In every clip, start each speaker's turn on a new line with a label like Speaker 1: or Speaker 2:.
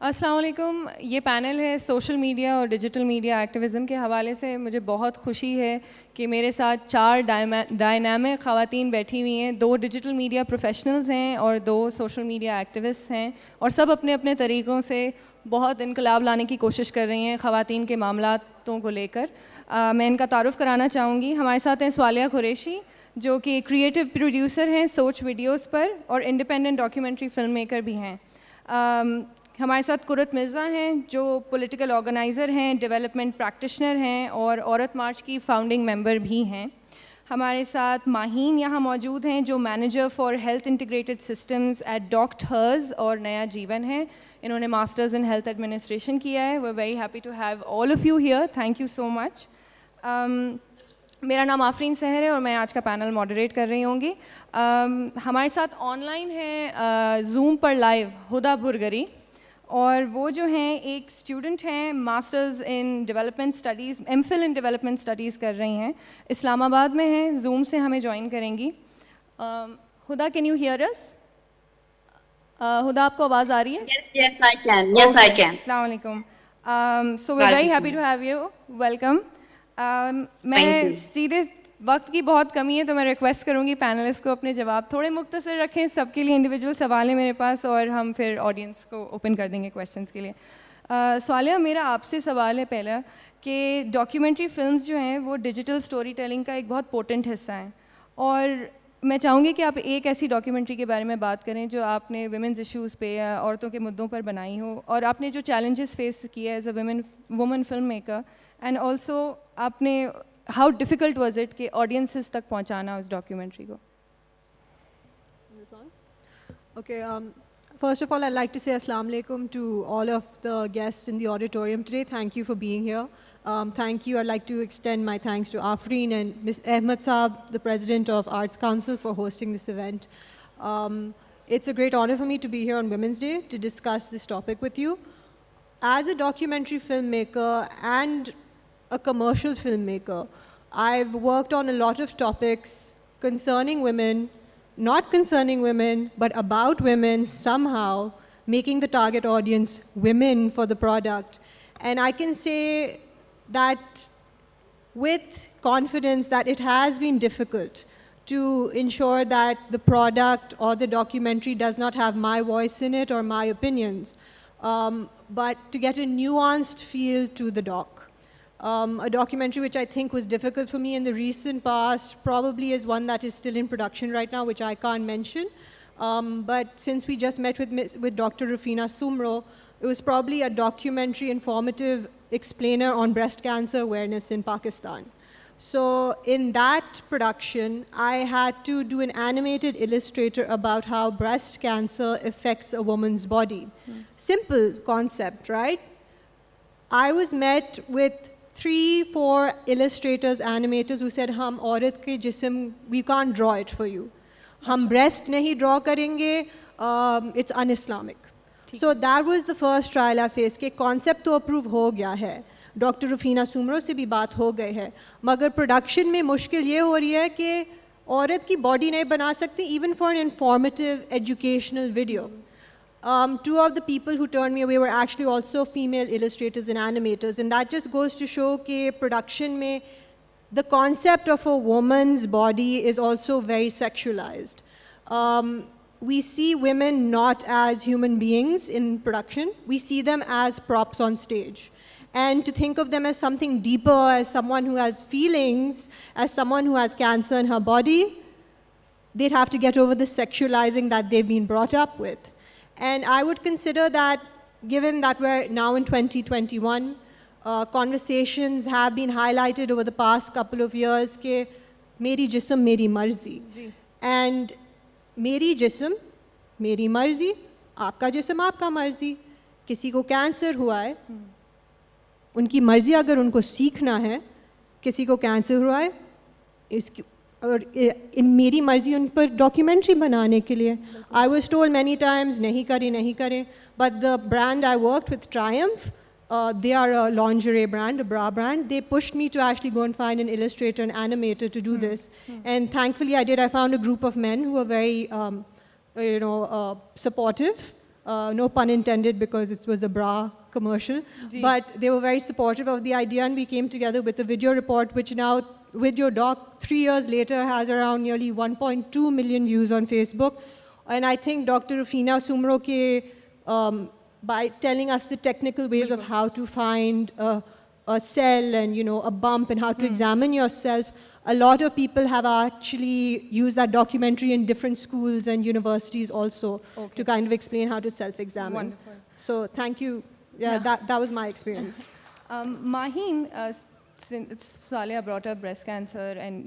Speaker 1: السلام علیکم. یہ پینل ہے سوشل میڈیا اور ڈیجیٹل میڈیا ایکٹیویزم کے حوالے سے. مجھے بہت خوشی ہے کہ میرے ساتھ 4 ڈائنامک خواتین بیٹھی ہوئی ہیں. 2 ڈیجیٹل میڈیا پروفیشنلز ہیں اور 2 سوشل میڈیا ایکٹیوسٹ ہیں, اور سب اپنے اپنے طریقوں سے بہت انقلاب لانے کی کوشش کر رہی ہیں خواتین کے معاملاتوں کو لے کر. میں ان کا تعارف کرانا چاہوں گی. ہمارے ساتھ ہیں سوالیہ قریشی, جو کہ کریٹو پروڈیوسر ہیں سوچ ویڈیوز پر اور انڈیپینڈنٹ ڈاکیومنٹری فلم میکر بھی ہیں. ہمارے ساتھ قرۃ مرزا ہیں, جو پولیٹیکل آرگنائزر ہیں, ڈیولپمنٹ پریکٹیشنر ہیں اور عورت مارچ کی فاؤنڈنگ ممبر بھی ہیں. ہمارے ساتھ ماہین یہاں موجود ہیں, جو manager for health integrated systems at doctors اور نیا جیون ہے. انہوں نے ماسٹرز ان ہیلتھ ایڈمنسٹریشن کیا ہے. We are very happy to have all of you here. Thank you so much. میرا نام آفرین سحر ہے اور میں آج کا پینل ماڈریٹ کر رہی ہوں گی. ہمارے ساتھ آن لائن ہے زوم پر لائیو ہدا بھرگری, اور وہ جو ہیں ایک اسٹوڈنٹ ہیں, masters in development studies, M Phil in development studies کر رہی ہیں, اسلام آباد میں ہیں. زوم سے ہمیں جوائن کریں گی. ہدا, کین یو ہیئر اس؟ ہدا, آپ کو آواز آ رہی ہے؟
Speaker 2: Yes, I can. Yes, I can.
Speaker 1: السلام علیکم. So we're very happy to have you. Welcome. میں سیدھے وقت کی بہت کمی ہے تو میں ریکویسٹ کروں گی پینلسٹ کو اپنے جواب تھوڑے مختصر رکھیں. سب کے لیے انڈیویجول سوال ہیں میرے پاس, اور ہم پھر آڈینس کو اوپن کر دیں گے کویشچنس کے لیے. سوالیہ, میرا آپ سے سوال ہے پہلا کہ ڈاکیومنٹری فلمز جو ہیں وہ ڈیجیٹل اسٹوری ٹیلنگ کا ایک بہت پورٹنٹ حصہ ہیں, اور میں چاہوں گی کہ آپ ایک ایسی ڈاکیومنٹری کے بارے میں بات کریں جو آپ نے ویمنز ایشوز پہ یا عورتوں کے مدعوں پر بنائی ہو, اور آپ نے جو چیلنجز فیس کیے as a woman film maker, and also آپ نے ہاؤ ڈیفیکلٹ واز اٹ کہ آڈینسز تک پہنچانا اس ڈاکیومنٹری کو.
Speaker 3: Okay, first of all, I'd like to say Assalamu alaikum to all of the guests in the auditorium today. Thank you for being here. Thank you. I'd like to extend my thanks to Afreen and Ms. Ahmed Saab, the President of Arts Council, for hosting this event. It's a great honor for me to be here on Women's Day to discuss this topic with you. As a documentary filmmaker and a commercial filmmaker, I've worked on a lot of topics concerning women, not concerning women, but about women somehow, making the target audience women for the product. And I can say that with confidence that it has been difficult to ensure that the product or the documentary does not have my voice in it or my opinions, but to get a nuanced feel to the doc. A documentary which I think was difficult for me in the recent past probably is one that is still in production right now, which I can't mention. But since we just met with Dr. Rufina Sumro, it was probably a documentary informative explainer on breast cancer awareness in Pakistan. So in that production, I had to do an animated illustrator about how breast cancer affects a woman's body. Simple concept, right? I was met with 3-4 illustrators, animators who said, hum aurat ke jism, we can't draw it for you. Hum breast nahi draw karenge, it's un-Islamic. So that was the first trial I faced کہ concept تو approve ہو گیا ہے, doctor Rafina Soomro سے بھی بات ہو گئی ہے, مگر پروڈکشن میں مشکل یہ ہو رہی ہے کہ عورت کی باڈی نہیں بنا سکتی even for an informative educational video. 2 of the people who turned me away were actually also female illustrators and animators, and that just goes to show that production mein the concept of a woman's body is also very sexualized. We see women not as human beings in production, we see them as props on stage. And to think of them as something deeper, as someone who has feelings, as someone who has cancer in her body, they'd have to get over the sexualizing that they've been brought up with. And I would consider that, given that we're now in 2021, conversations have been highlighted over the past couple of years کہ میری جسم میری مرضی, and میری جسم میری مرضی, آپ کا جسم آپ کا مرضی. کسی کو کینسر ہوا ہے, ان کی مرضی اگر ان کو سیکھنا ہے, کسی کو کینسر ہوا ہے, اس کی اور میری مرضی ان پر ڈاکیومنٹری بنانے کے لیے. I was told many Times نہیں کریں, but the brand I worked with ٹرائمف, they are a lingerie brand, a bra brand. They pushed me to actually go and find an illustrator and animator to do this. And thankfully I did. I found a group of men who were very supportive no pun intended because it was a bra commercial. But they were very supportive of the idea, and we came together with a video report which now, with your doc, 3 years later, has around nearly 1.2 million views on Facebook. And I think Dr. Rufina Sumro by telling us the technical ways of how to find a cell and, a bump, and how to examine yourself, a lot of people have actually used that documentary in different schools and universities also to kind of explain how to self-examine.
Speaker 1: Wonderful.
Speaker 3: So thank you. Yeah. That was my experience.
Speaker 1: Maheen, since Salia brought up breast cancer and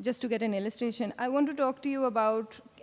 Speaker 1: just to get an illustration, I want to talk to you about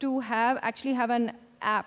Speaker 1: to actually have an app,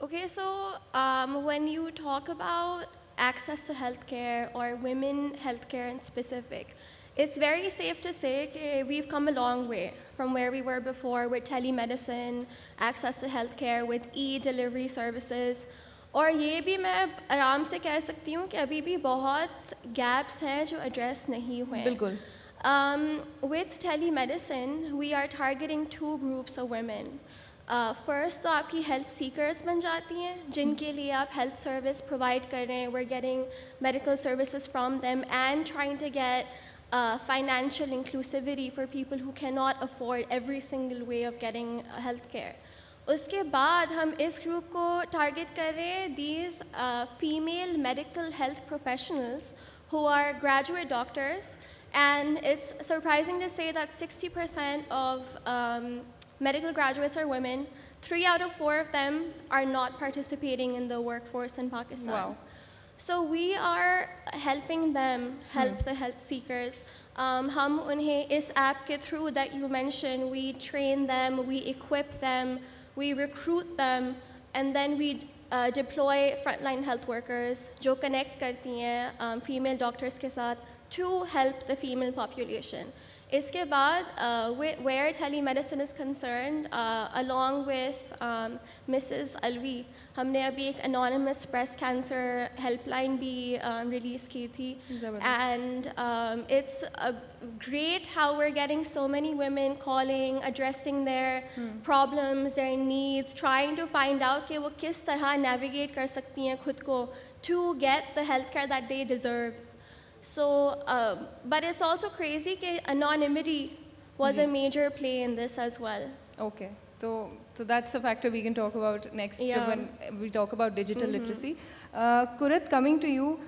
Speaker 4: Okay, so when you talk about access to healthcare or women healthcare in specific, it's very safe to say that we've come a long way from where we were before with telemedicine, access to healthcare, with e-delivery services. اور یہ بھی میں آرام سے کہہ سکتی ہوں کہ ابھی بھی بہت گیپس ہیں جو ایڈریس نہیں ہوئے.
Speaker 1: بالکل.
Speaker 4: With telemedicine, we are targeting 2 groups of women. First تو آپ کی ہیلتھ سیکرز بن جاتی ہیں جن کے لیے آپ ہیلتھ سروس پرووائڈ کر رہے ہیں. we're getting medical services from them and trying to get financial inclusivity for people who cannot afford every single way of getting health care. اس کے بعد ہم اس گروپ کو ٹارگیٹ کر رہے ہیں these female medical health professionals who are graduate doctors, and it's surprising to say that 60% of medical graduates are women. 3 out of 4 of them are not participating in the workforce in Pakistan.
Speaker 1: Wow.
Speaker 4: So we are helping them help the health seekers. ہم انہیں اس app کے through that you mentioned, we train them, we equip them, we recruit them, and then we deploy frontline health workers جو connect کرتی ہیں female doctors کے ساتھ to help the female population. اس کے بعد where telemedicine is concerned, along with Mrs. Alvi, ہم نے ابھی ایک anonymous breast cancer help line بھی ریلیز کی تھی. And it's great how we're getting so many women calling, addressing their problems, their needs, trying to find out کہ وہ کس طرح navigate کر سکتی ہیں خود کو to get the healthcare that they deserve. So, but it's also crazy that anonymity was a major play in this as well.
Speaker 1: Okay, so that's a factor we can talk about next when we talk about digital literacy. Kurat, coming to you,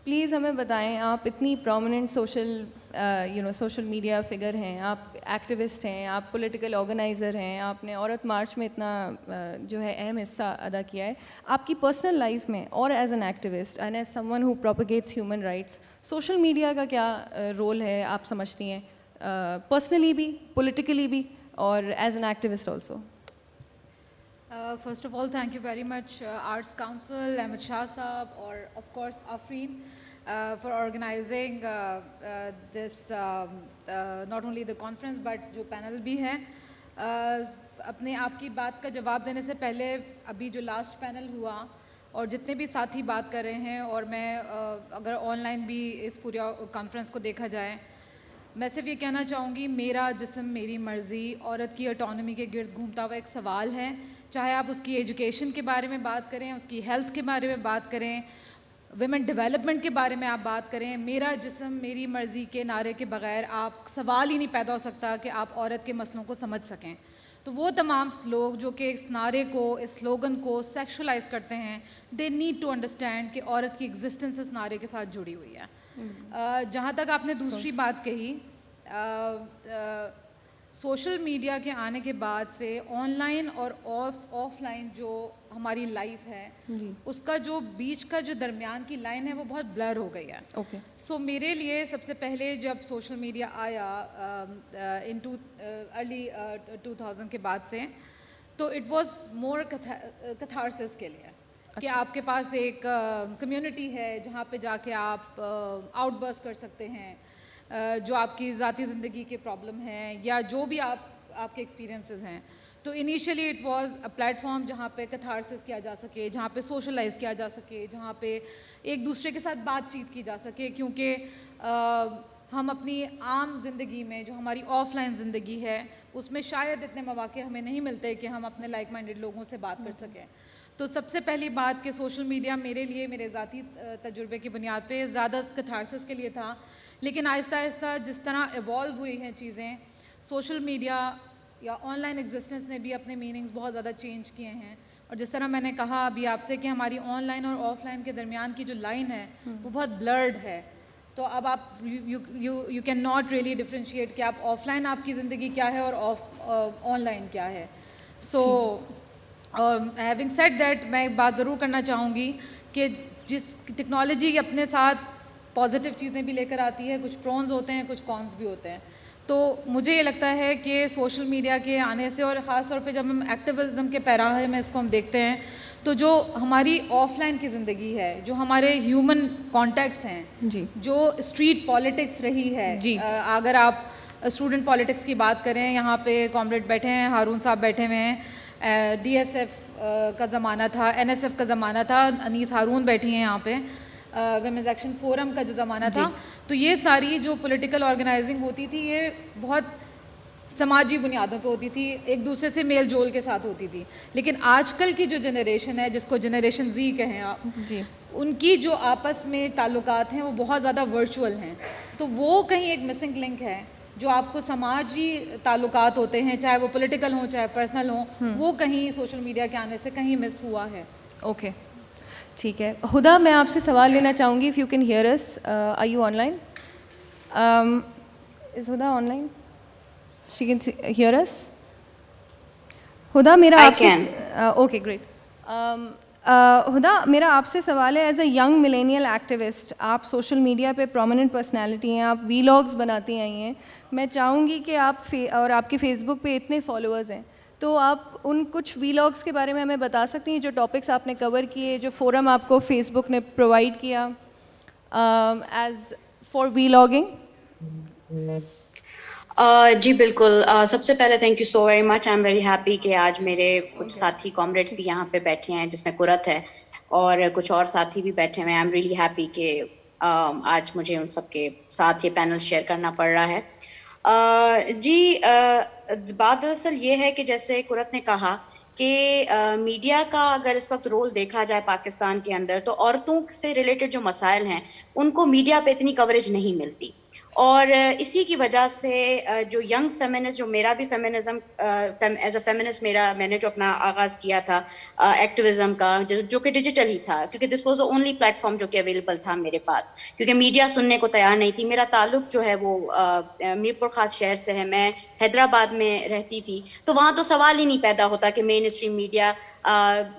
Speaker 1: please ہمیں بتائیں, آپ اتنی prominent social media figure ہیں, آپ activist ہیں, آپ political organizer ہیں, آپ نے عورت مارچ میں اتنا جو ہے اہم حصہ ادا کیا ہے. آپ کی personal life میں اور as an activist and as someone who propagates human rights, social media کا کیا رول ہے آپ سمجھتی ہیں, personally بھی, politically بھی, اور as an activist also?
Speaker 5: First of all, thank you very much Arts Council, Ahmed Shah Saab, or of course Afreen, for organizing this not only the conference but جو panel بھی ہے. اپنے آپ کی بات کا جواب دینے سے پہلے ابھی جو لاسٹ پینل ہوا اور جتنے بھی ساتھی بات کر رہے ہیں, اور میں اگر آن لائن بھی اس پورے کانفرنس کو دیکھا جائے, میں صرف یہ کہنا چاہوں گی, میرا جسم میری مرضی عورت کی آٹونومی کے گرد گھومتا ہوا ایک سوال ہے. چاہے آپ اس کی ایجوکیشن کے بارے میں بات کریں, اس کی ہیلتھ کے بارے میں بات کریں, ویمن ڈیولپمنٹ کے بارے میں آپ بات کریں, میرا جسم میری مرضی کے نعرے کے بغیر آپ سوال ہی نہیں پیدا ہو سکتا کہ آپ عورت کے مسئلوں کو سمجھ سکیں. تو وہ تمام لوگ جو کہ اس نعرے کو, اس سلوگن کو سیکشولائز کرتے ہیں, دے نیڈ ٹو انڈرسٹینڈ کہ عورت کی ایگزسٹنس اس نعرے کے ساتھ جڑی ہوئی ہے. جہاں تک آپ نے دوسری بات کہی, سوشل میڈیا کے آنے کے بعد سے آن لائن اور آف لائن جو ہماری لائف ہے, اس کا جو بیچ کا جو درمیان کی لائن ہے وہ بہت بلر ہو گئی ہے. سو میرے لیے سب سے پہلے جب سوشل میڈیا آیا انٹو ارلی 2000 کے بعد سے, تو اٹ واز مور کتھارسس کے لیے. کہ آپ کے پاس ایک کمیونٹی ہے جہاں پہ جا کے آپ آؤٹ برسٹ کر سکتے ہیں جو آپ کی ذاتی زندگی کے پرابلم ہیں یا جو بھی آپ کے ایکسپیرینسز ہیں. تو initially it was a plate form جہاں پہ کتھارسس کیا جا سکے, جہاں پہ سوشلائز کیا جا سکے, جہاں پہ ایک دوسرے کے ساتھ بات چیت کی جا سکے, کیونکہ ہم اپنی عام زندگی میں جو ہماری آف لائن زندگی ہے اس میں شاید اتنے مواقع ہمیں نہیں ملتے کہ ہم اپنے لائک مائنڈیڈ لوگوں سے بات کر سکیں. تو سب سے پہلی بات کہ سوشل میڈیا میرے لیے میرے ذاتی تجربے کی بنیاد پہ زیادہ کتھارسس کے لیے تھا, لیکن آہستہ آہستہ جس طرح ایوالو ہوئی ہیں چیزیں, سوشل میڈیا یا آن لائن ایگزسٹنس نے بھی اپنے میننگز بہت زیادہ چینج کیے ہیں. اور جس طرح میں نے کہا ابھی آپ سے کہ ہماری آن لائن اور آف لائن کے درمیان کی جو لائن ہے وہ بہت بلرڈ ہے. تو اب آپ you can not really differentiate کہ آپ آف لائن آپ کی زندگی کیا ہے اور آن لائن کیا ہے. سو ہیونگ سیڈ دیٹ میں ایک بات ضرور کرنا چاہوں گی کہ جس ٹیکنالوجی اپنے ساتھ پازیٹیو چیزیں بھی لے کر آتی ہے, کچھ پرونز ہوتے ہیں, کچھ کونس بھی ہوتے ہیں. تو مجھے یہ لگتا ہے کہ سوشل میڈیا کے آنے سے, اور خاص طور پہ جب ہم ایکٹیویزم کے پیراہے میں اس کو ہم دیکھتے ہیں, تو جو ہماری آف لائن کی زندگی ہے, جو ہمارے ہیومن کانٹیکٹس ہیں,
Speaker 1: جی,
Speaker 5: جو اسٹریٹ پالیٹکس رہی ہے,
Speaker 1: جی,
Speaker 5: اگر آپ اسٹوڈنٹ پالیٹکس کی بات کریں, یہاں پہ کامریڈ بیٹھے ہیں, ہارون صاحب بیٹھے ہوئے ہیں, ڈی ایس ایف کا زمانہ تھا, این ایس ایف کا زمانہ تھا, انیس ہارون بیٹھی ہیں یہاں پہ, ویمنز ایکشن فورم کا جو زمانہ تھا, تو یہ ساری جو پولیٹیکل آرگنائزنگ ہوتی تھی یہ بہت سماجی بنیادوں پہ ہوتی تھی, ایک دوسرے سے میل جول کے ساتھ ہوتی تھی. لیکن آج کل کی جو جنریشن ہے, جس کو جنریشن زی کہیں آپ,
Speaker 1: جی,
Speaker 5: ان کی جو آپس میں تعلقات ہیں وہ بہت زیادہ ورچوئل ہیں. تو وہ کہیں ایک مسنگ لنک ہے جو آپ کو سماجی تعلقات ہوتے ہیں, چاہے وہ پولیٹیکل ہوں چاہے پرسنل ہوں, وہ کہیں سوشل میڈیا کے آنے سے کہیں مس ہوا ہے.
Speaker 1: اوکے, ٹھیک ہے. ہدا, میں آپ سے سوال لینا چاہوں گی, if you can hear us, are you online? Is Huda online? She can hear us. Huda, میرا آپ سے, اوکے گریٹ. ہدا, میرا آپ سے سوال ہے, ایز اے ینگ ملینیل ایکٹیوسٹ, آپ سوشل میڈیا پہ پرومیننٹ پرسنالٹی ہیں, آپ وی لاگس بناتی آئی ہیں. میں چاہوں گی کہ آپ اور آپ کے فیس بک پہ اتنے فالوورز ہیں, تو آپ ان کچھ وی لاگس کے بارے میں ہمیں بتا سکتی ہیں, جو ٹاپکس آپ نے کور کیے, جو فورم آپ کو فیس بک نے پرووائڈ کیا ایز فار وی لاگنگ؟
Speaker 2: جی بالکل. سب سے پہلے thank you so very much. I am very happy کہ آج میرے کچھ ساتھی کامریڈس بھی یہاں پہ بیٹھے ہیں, جس میں قرت ہے اور کچھ اور ساتھی بھی بیٹھے ہوئے ہیں. آئی ایم ریئلی ہیپی کہ آج مجھے ان سب کے ساتھ یہ پینل شیئر کرنا پڑ رہا ہے. جی, بات دراصل یہ ہے کہ جیسے قرت نے کہا کہ میڈیا کا اگر اس وقت رول دیکھا جائے پاکستان کے اندر, تو عورتوں سے ریلیٹڈ جو مسائل ہیں ان کو میڈیا پہ اتنی کوریج نہیں ملتی. اور اسی کی وجہ سے جو ینگ فیمنسٹ, جو میرا بھی فیمنزم ایز اے فیمنسٹ میں نے جو اپنا آغاز کیا تھا ایکٹیویزم کا, جو کہ ڈیجیٹل ہی تھا, کیونکہ this was the only plate form جو کہ اویلیبل تھا میرے پاس, کیونکہ میڈیا سننے کو تیار نہیں تھی. میرا تعلق جو ہے وہ میر پور خاص شہر سے ہے, میں حیدرآباد میں رہتی تھی, تو وہاں تو سوال ہی نہیں پیدا ہوتا کہ مین اسٹریم میڈیا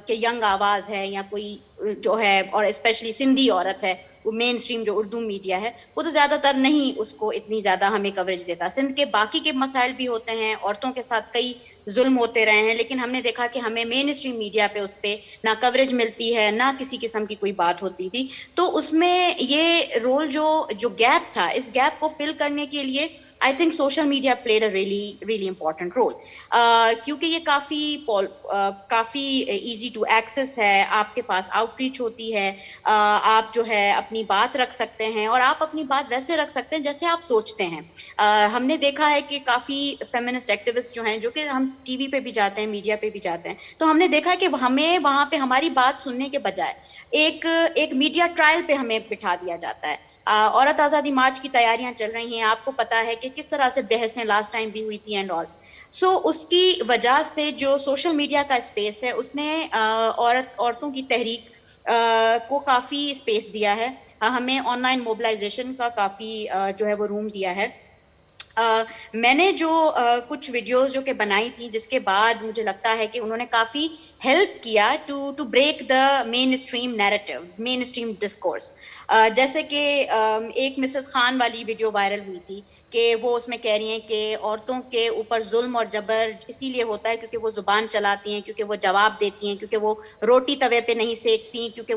Speaker 2: کہ ینگ آواز ہے یا کوئی جو ہے, اور اسپیشلی سندھی عورت ہے, وہ مین اسٹریم جو اردو میڈیا ہے وہ تو زیادہ تر نہیں اس کو اتنی زیادہ ہمیں کوریج دیتا. سندھ کے باقی کے مسائل بھی ہوتے ہیں, عورتوں کے ساتھ کئی ظلم ہوتے رہے ہیں, لیکن ہم نے دیکھا کہ ہمیں مین اسٹریم میڈیا پہ اس پہ نہ کوریج ملتی ہے, نہ کسی قسم کی کوئی بات ہوتی تھی. تو اس میں یہ رول جو گیپ تھا, اس گیپ کو فل کرنے کے لیے I think social media played a really important role, کیونکہ یہ کافی ایزی ٹو ایکسیس ہے, آپ کے پاس آؤٹ ریچ ہوتی ہے, آپ جو ہے اپنی بات رکھ سکتے ہیں, اور آپ اپنی بات ویسے رکھ سکتے ہیں جیسے آپ سوچتے ہیں. ہم نے دیکھا ہے کہ کافی فیمنسٹ ایکٹیوسٹ جو ہیں, جو کہ ہم ٹی وی پہ بھی جاتے ہیں, میڈیا پہ بھی جاتے ہیں, تو ہم نے دیکھا ہے کہ ہمیں وہاں پہ ہماری بات سننے کے بجائے ایک میڈیا ٹرائل پہ ہمیں بٹھا دیا جاتا ہے. عورت آزادی مارچ کی تیاریاں چل رہی ہیں, آپ کو پتا ہے کہ کس طرح سے بحثیں لاسٹ ٹائم بھی ہوئی تھی اینڈ آل. سو اس کی وجہ سے جو سوشل میڈیا کا اسپیس ہے, اس نے عورتوں کی تحریک کو کافی اسپیس دیا ہے, ہمیں آن لائن موبلائزیشن کا کافی جو ہے وہ روم دیا ہے. میں نے جو کچھ ویڈیوز جو کہ بنائی تھی جس کے بعد مجھے لگتا ہے کہ انہوں نے کافی ہیلپ کیا to break the mainstream narrative, mainstream discourse. جیسے کہ ایک مسز خان والی ویڈیو وائرل ہوئی تھی کہ وہ اس میں کہہ رہی ہیں کہ عورتوں کے اوپر ظلم اور جبر اسی لیے ہوتا ہے کیونکہ وہ زبان چلاتی ہیں, کیونکہ وہ جواب دیتی ہیں, کیونکہ وہ روٹی توے پہ نہیں سیکتی, کیونکہ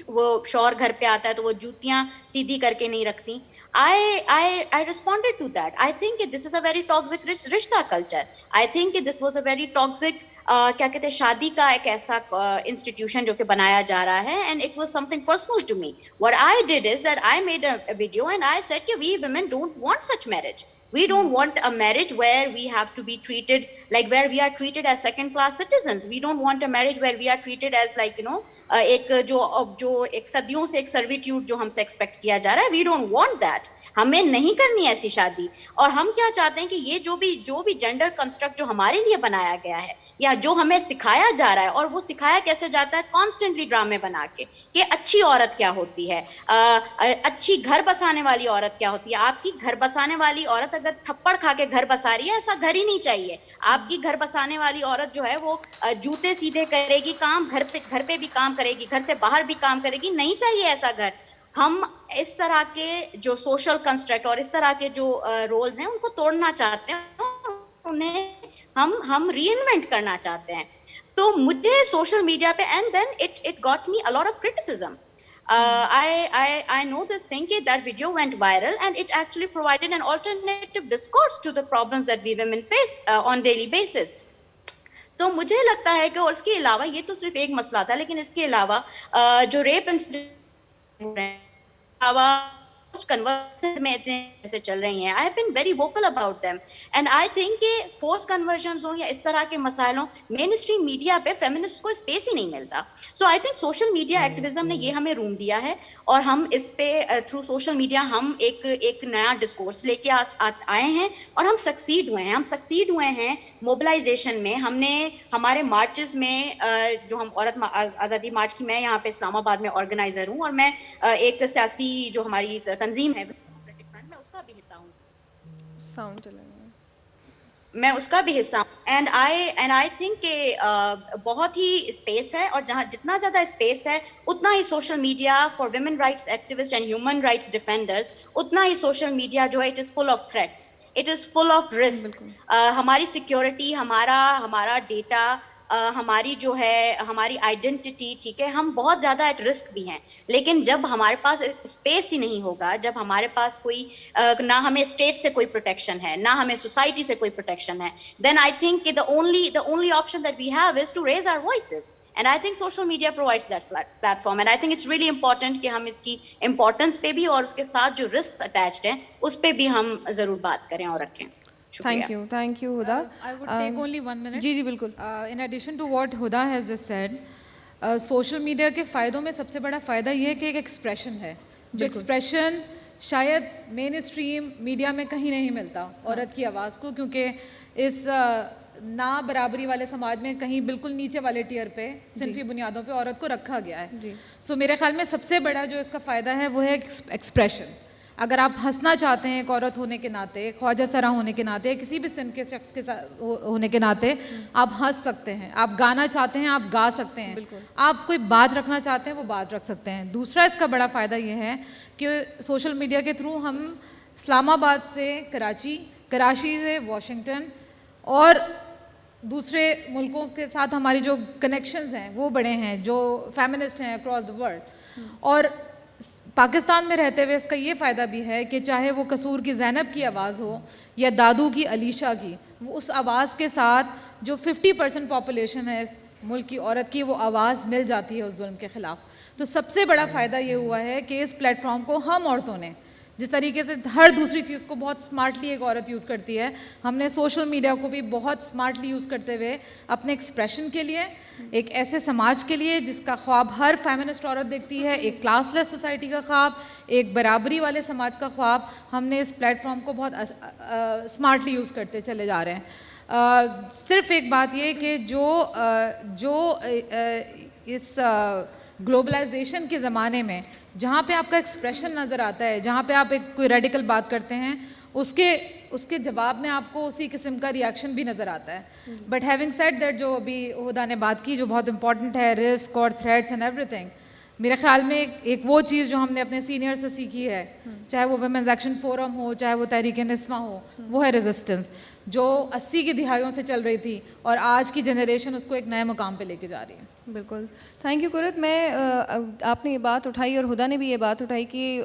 Speaker 2: وہ شوہر گھر پہ آتا ہے تو وہ جوتیاں سیدھی کر کے نہیں رکھتی. I responded to that. I think this is a very toxic rishta culture. I think this was a very toxic کیا کہتے ہیں شادی کا ایک ایسا انسٹیٹیوشن جو کہ بنایا جا رہا ہے, and it was something personal to me. What I did is that I made a video and I said that we women don't want such marriage. We don't want a marriage where we have to be treated like where we are treated as second class citizens. We don't want a marriage where we are treated as like ایک جو ایک صدیوں سے ایک سرویٹیوڈ جو ہم سے expect کیا جا رہا ہے. We don't want that. ہمیں نہیں کرنی ایسی شادی. اور ہم کیا چاہتے ہیں کہ یہ جو بھی جینڈر کنسٹرکٹ جو ہمارے لیے بنایا گیا ہے یا جو ہمیں سکھایا جا رہا ہے, اور وہ سکھایا کیسے جاتا ہے, کانسٹنٹلی ڈرامے بنا کے کہ اچھی عورت کیا ہوتی ہے, اچھی گھر بسانے والی عورت کیا ہوتی ہے. آپ کی گھر بسانے والی عورت اگر تھپڑ کھا کے گھر بسا رہی ہے, ایسا گھر ہی نہیں چاہیے. آپ کی گھر بسانے والی عورت جو ہے وہ جوتے سیدھے کرے گی, کام گھر پہ بھی کام کرے گی, گھر سے باہر بھی کام کرے گی. نہیں چاہیے ایسا گھر. ہم اس طرح کے جو سوشل کنسٹرکٹ اور اس طرح کے جو رولز ہیں ان کو توڑنا چاہتے ہیں, انہیں ہم ری انوینٹ کرنا چاہتے ہیں. تو مجھے سوشل میڈیا پہ and then it got me a lot of criticism. I know this thing that video went viral and it actually provided an alternative discourse to the problems that we women face on daily basis. تو مجھے لگتا ہے کہ اور اس کے علاوہ یہ تو صرف ایک مسئلہ تھا, لیکن اس کے علاوہ جو ریپ انسیڈنٹ کنورژن میں اتنے چل رہی ہیں, I have been very vocal about them and I think کہ فورس کنورژنز ہوں یا اس طرح کے مسائل ہوں, مین اسٹریم میڈیا پہ فیمنسٹ کو اسپیس ہی نہیں ملتا. سو I think social media activism نے یہ ہمیں روم دیا ہے, اور ہم اس پہ تھرو سوشل میڈیا ہم ایک نیا ڈسکورس لے کے آئے ہیں, اور ہم سکسیڈ ہوئے ہیں موبلائزیشن میں. ہم نے ہمارے مارچز میں جو ہم عورت آزادی مارچ کی, میں یہاں پہ اسلام آباد میں آرگنائزر ہوں, اور میں ایک سیاسی جو ہماری تنظیم ہے میں اس کا بھی حصہ ہوں. میں اس کا بھی حصہ ہوں. اینڈ آئی تھنک کہ بہت ہی اسپیس ہے, اور جہاں جتنا زیادہ اسپیس ہے اتنا ہی social media for women rights activist and human rights defenders, اتنا ہی سوشل میڈیا جو ہے it is full of threats, it is full of risk. ہماری سیکیورٹی, ہمارا ڈیٹا, ہماری جو ہے ہماری آئیڈینٹی, ٹھیک ہے, ہم بہت زیادہ ایٹ رسک بھی ہیں. لیکن جب ہمارے پاس اسپیس ہی نہیں ہوگا, جب ہمارے پاس کوئی نہ ہمیں اسٹیٹ سے کوئی پروٹیکشن ہے, نہ ہمیں سوسائٹی سے کوئی پروٹیکشن ہے, دین آئی تھنک کہ the only option that we have is to raise our voices. And I think social media provides that platform, and I think it's really important کہ ہم اس کی امپورٹنس پہ بھی اور اس کے ساتھ جو رسک اٹیچڈ ہیں اس پہ بھی ہم ضرور بات کریں اور رکھیں.
Speaker 1: Thank you Huda.
Speaker 5: I would take only 1 minute.
Speaker 1: جی بالکل.
Speaker 5: In addition to what Huda has just said, social media کے فائدوں میں سب سے بڑا فائدہ یہ ہے کہ ایک ایکسپریشن ہے, جو ایکسپریشن شاید مین اسٹریم میڈیا میں کہیں نہیں ملتا عورت کی آواز کو, کیونکہ اس نا برابری والے سماج میں کہیں بالکل نیچے والے ٹیئر پہ صنفی بنیادوں پہ عورت کو رکھا گیا ہے. سو میرے خیال میں سب سے بڑا جو اس کا فائدہ ہے وہ ہے ایکسپریشن. اگر آپ ہنسنا چاہتے ہیں ایک عورت ہونے کے ناطے, خواجہ سرا ہونے کے ناطے, کسی بھی سن کے شخص کے ہونے کے ناطے آپ ہنس سکتے ہیں. آپ گانا چاہتے ہیں آپ گا سکتے ہیں, آپ کوئی بات رکھنا چاہتے ہیں وہ بات رکھ سکتے ہیں. دوسرا اس کا بڑا فائدہ یہ ہے کہ سوشل میڈیا کے تھرو ہم اسلام آباد سے کراچی سے واشنگٹن اور دوسرے ملکوں کے ساتھ ہماری جو کنیکشنز ہیں وہ بڑے ہیں, جو فیمنسٹ ہیں اکراس دا ورلڈ. اور پاکستان میں رہتے ہوئے اس کا یہ فائدہ بھی ہے کہ چاہے وہ قصور کی زینب کی آواز ہو یا دادو کی علیشہ کی, وہ اس آواز کے ساتھ جو 50% پاپولیشن ہے اس ملک کی عورت کی, وہ آواز مل جاتی ہے اس ظلم کے خلاف. تو سب سے بڑا فائدہ یہ ہوا ہے کہ اس پلیٹ فارم کو ہم عورتوں نے, جس طریقے سے ہر دوسری چیز کو بہت اسمارٹلی ایک عورت یوز کرتی ہے, ہم نے سوشل میڈیا کو بھی بہت اسمارٹلی یوز کرتے ہوئے اپنے ایکسپریشن کے لیے, ایک ایسے سماج کے لیے جس کا خواب ہر فیمنسٹ عورت دیکھتی ہے, ایک کلاس لیس سوسائٹی کا خواب, ایک برابری والے سماج کا خواب, ہم نے اس پلیٹ فارم کو بہت اسمارٹلی یوز کرتے چلے جا رہے ہیں. صرف ایک بات یہ کہ جو اس گلوبلائزیشن کے زمانے میں جہاں پہ آپ کا ایکسپریشن نظر آتا ہے, جہاں پہ آپ ایک کوئی ریڈیکل بات کرتے ہیں, اس کے جواب میں آپ کو اسی قسم کا ریئیکشن بھی نظر آتا ہے. بٹ ہیونگ سیڈ دیٹ, جو ابھی ہدا نے بات کی جو بہت امپورٹنٹ ہے, رسک اور تھریٹس اینڈ ایوری تھنگ, میرے خیال میں ایک وہ چیز جو ہم نے اپنے سینئر سے سیکھی ہے, چاہے وہ ویمنز ایکشن فورم ہو, چاہے وہ تحریک نسواں ہو, وہ ہے ریزسٹنس, جو 80 کی دہائیوں سے چل رہی تھی اور آج کی جنریشن اس کو ایک نئے مقام پہ لے کے جا رہی ہے.
Speaker 1: بالکل, تھینک یو قرۃ. میں آپ نے یہ بات اٹھائی اور ہدا نے بھی یہ بات اٹھائی کہ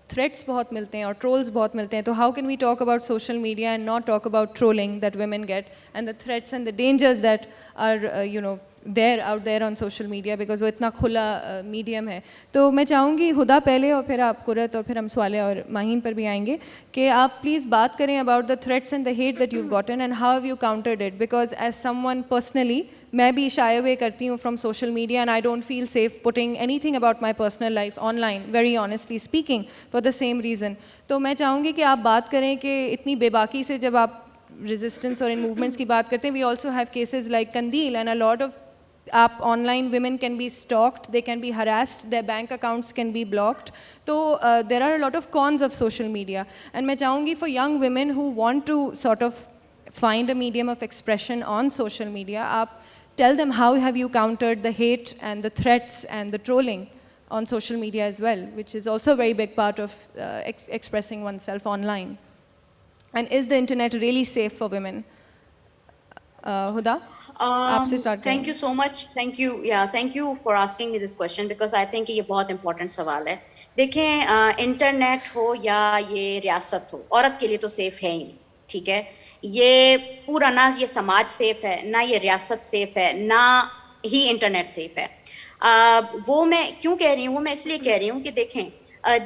Speaker 1: تھریٹس بہت ملتے ہیں اور ٹرولز بہت ملتے ہیں, تو how can we talk about social media and not talk about trolling that women get and the threats and the dangers that are you know there out there on social media, because وہ اتنا کھلا medium ہے. تو میں چاہوں گی ہدا پہلے اور پھر آپ قرۃ اور پھر ہم سوالیہ اور ماہین پر بھی آئیں گے, کہ آپ پلیز بات کریں about the threats and the hate that you gotten and how have you countered it, because as someone personally میں بھی شائے ہوئے کرتی ہوں from social media and I don't feel safe putting anything about my personal life online, very honestly speaking, for the same reason. تو میں چاہوں گی کہ آپ بات کریں کہ اتنی بے باکی سے جب آپ ریزسٹنس اور ان موومنٹس کی بات کرتے ہیں, we also have cases like Qandeel and a lot of آپ online women can be stalked, they can be harassed, their bank accounts can be blocked. So there are a lot of cons of social media, and میں چاہوں گی for young women who want to sort of find a medium of expression on social media, آپ tell them how have you countered the hate and the threats and the trolling on social media as well, which is also a very big part of expressing oneself online. And is the internet really safe for women? Huda?
Speaker 2: Thank you so much. Thank you for asking me this question, because I think یہ بہت important سوال ہے. دیکھیں, internet ہو یا یہ ریاست ہو, عورت کے لیے تو سیف ہے ہی نہیں, ٹھیک ہے. یہ پورا نہ یہ سماج سیف ہے, نہ یہ ریاست سیف ہے, نہ ہی انٹرنیٹ سیف ہے. وہ میں کیوں کہہ رہی ہوں, وہ میں اس لیے کہہ رہی ہوں کہ دیکھیں,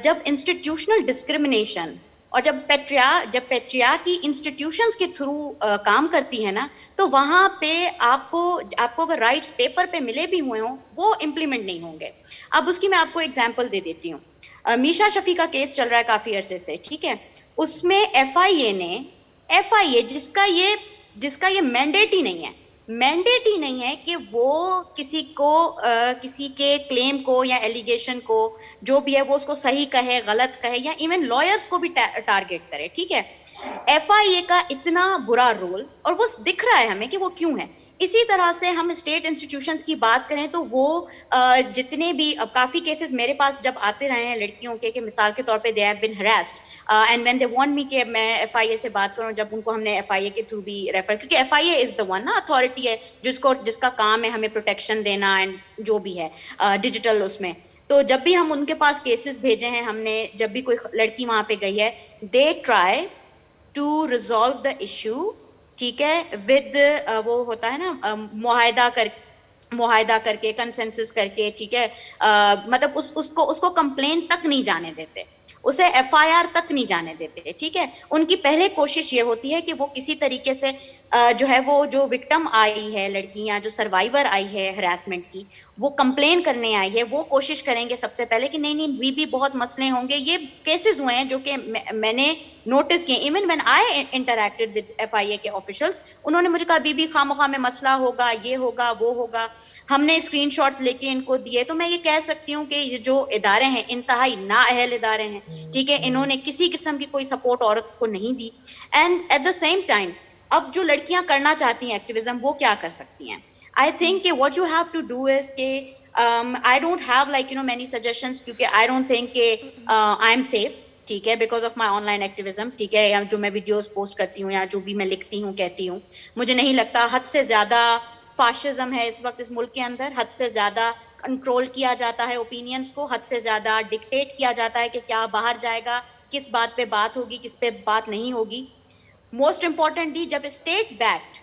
Speaker 2: جب انسٹیٹیوشنل ڈسکرمنیشن اور جب پیٹریا کی انسٹیٹیوشنس کے تھرو کام کرتی ہے نا, تو وہاں پہ آپ کو اگر رائٹس پیپر پہ ملے بھی ہوئے ہوں, وہ امپلیمنٹ نہیں ہوں گے. اب اس کی میں آپ کو ایگزامپل دے دیتی ہوں. میشا شفیع کا کیس چل رہا ہے کافی عرصے سے, ٹھیک ہے. اس میں ایف آئی اے جس کا یہ مینڈیٹ ہی نہیں ہے کہ وہ کسی کے کلیم کو یا ایلیگیشن کو جو بھی ہے وہ اس کو صحیح کہے, غلط کہے, یا ایون لائرز کو بھی ٹارگیٹ کرے, ٹھیک ہے. ایف آئی اے کا اتنا برا رول, اور وہ دکھ رہا ہے ہمیں کہ وہ کیوں ہے. اسی طرح سے ہم اسٹیٹ انسٹیٹیوشنس کی بات کریں تو وہ جتنے بھی کافی کیسز میرے پاس جب آتے رہے ہیں لڑکیوں کے, کہ مثال کے طور پہ they have been harassed and when they want me کہ میں ایف آئی اے سے بات کروں, جب ان کو ہم نے ایف آئی اے کے تھرو بھی ریفر, کیونکہ F I A is the one نا اتھارٹی ہے جس کا کام ہے ہمیں پروٹیکشن دینا اینڈ جو بھی ہے ڈیجیٹل اس میں. تو جب بھی ہم ان کے پاس کیسز بھیجے ہیں ہم نے, جب بھی کوئی لڑکی وہاں پہ گئی ہے, they try to resolve the issue, ٹھیک ہے, ود وہ ہوتا ہے نا معاہدہ کر کے, کنسنسس کر کے, ٹھیک ہے. مطلب اس کو کمپلین تک نہیں جانے دیتے, اسے ایف آئی آر تک نہیں جانے دیتے, ٹھیک ہے. ان کی پہلے کوشش یہ ہوتی ہے کہ وہ کسی طریقے سے جو ہے وہ جو وکٹم آئی ہے لڑکیاں, جو سروائیور آئی ہے ہراسمنٹ کی, وہ کمپلین کرنے آئی ہے, وہ کوشش کریں گے سب سے پہلے کہ نہیں بھی بہت مسئلے ہوں گے. یہ کیسز ہوئے ہیں جو کہ میں نے نوٹس کیے, even when I interacted with F I A کے آفیشلس, انہوں نے مجھے کہا بی خواہ میں مسئلہ ہوگا, یہ ہوگا, وہ ہوگا. ہم نے اسکرین شاٹس لے کے ان کو دیے. تو میں یہ کہہ سکتی ہوں کہ یہ جو ادارے ہیں انتہائی نااہل ادارے ہیں, ٹھیک ہے. انہوں نے کسی قسم کی کوئی سپورٹ عورت کو نہیں دی. And at the same time اب جو لڑکیاں کرنا چاہتی ہیں ایکٹیویزم, وہ کیا کر سکتی ہیں. آئی تھنک کہ what you have to do is کہ I don't have like many suggestions, کیونکہ I don't think کہ I am safe, ٹھیک ہے, because of my online activism, ٹھیک ہے, یا جو میں ویڈیوز پوسٹ کرتی ہوں یا جو بھی میں لکھتی ہوں کہتی ہوں. مجھے نہیں لگتا, حد سے زیادہ فاشزم ہے اس وقت اس ملک کے اندر, حد سے زیادہ کنٹرول کیا جاتا ہے اوپینینس کو, حد سے زیادہ ڈکٹیٹ کیا جاتا ہے کہ کیا باہر جائے گا, کس بات پہ بات ہوگی, کس پہ بات نہیں ہوگی. موسٹ امپورٹنٹلی جب اسٹیٹ بیکڈ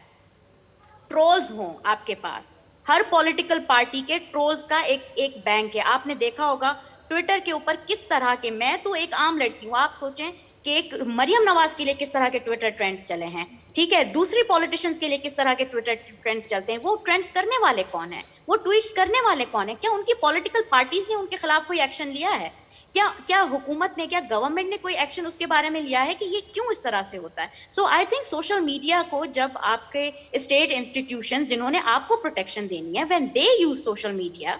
Speaker 2: ٹرولز ہوں آپ کے پاس, ہر پولیٹیکل پارٹی کے ٹرولز کا ایک بینک ہے. آپ نے دیکھا ہوگا ٹویٹر کے اوپر کس طرح کے, میں تو ایک عام لڑکی ہوں, آپ سوچیں کہ ایک مریم نواز کے لیے کس طرح کے ٹویٹر ٹرینڈز چلے ہیں, ٹھیک ہے, دوسری پولیٹیشینز کے لیے کس طرح کے ٹویٹر ٹرینڈز چلتے ہیں. وہ ٹرینڈز کرنے والے کون ہیں, وہ ٹویٹس کرنے والے کون ہیں, کیا ان کی پولیٹیکل پارٹیز نے ان کے خلاف کوئی ایکشن لیا ہے, کیا حکومت نے, کیا گورنمنٹ نے کوئی ایکشن اس کے بارے میں لیا ہے کہ یہ کیوں اس طرح سے ہوتا ہے. سو آئی تھنک سوشل میڈیا کو جب آپ کے اسٹیٹ انسٹیٹیوشن جنہوں نے آپ کو پروٹیکشن دینی ہے, when they use social media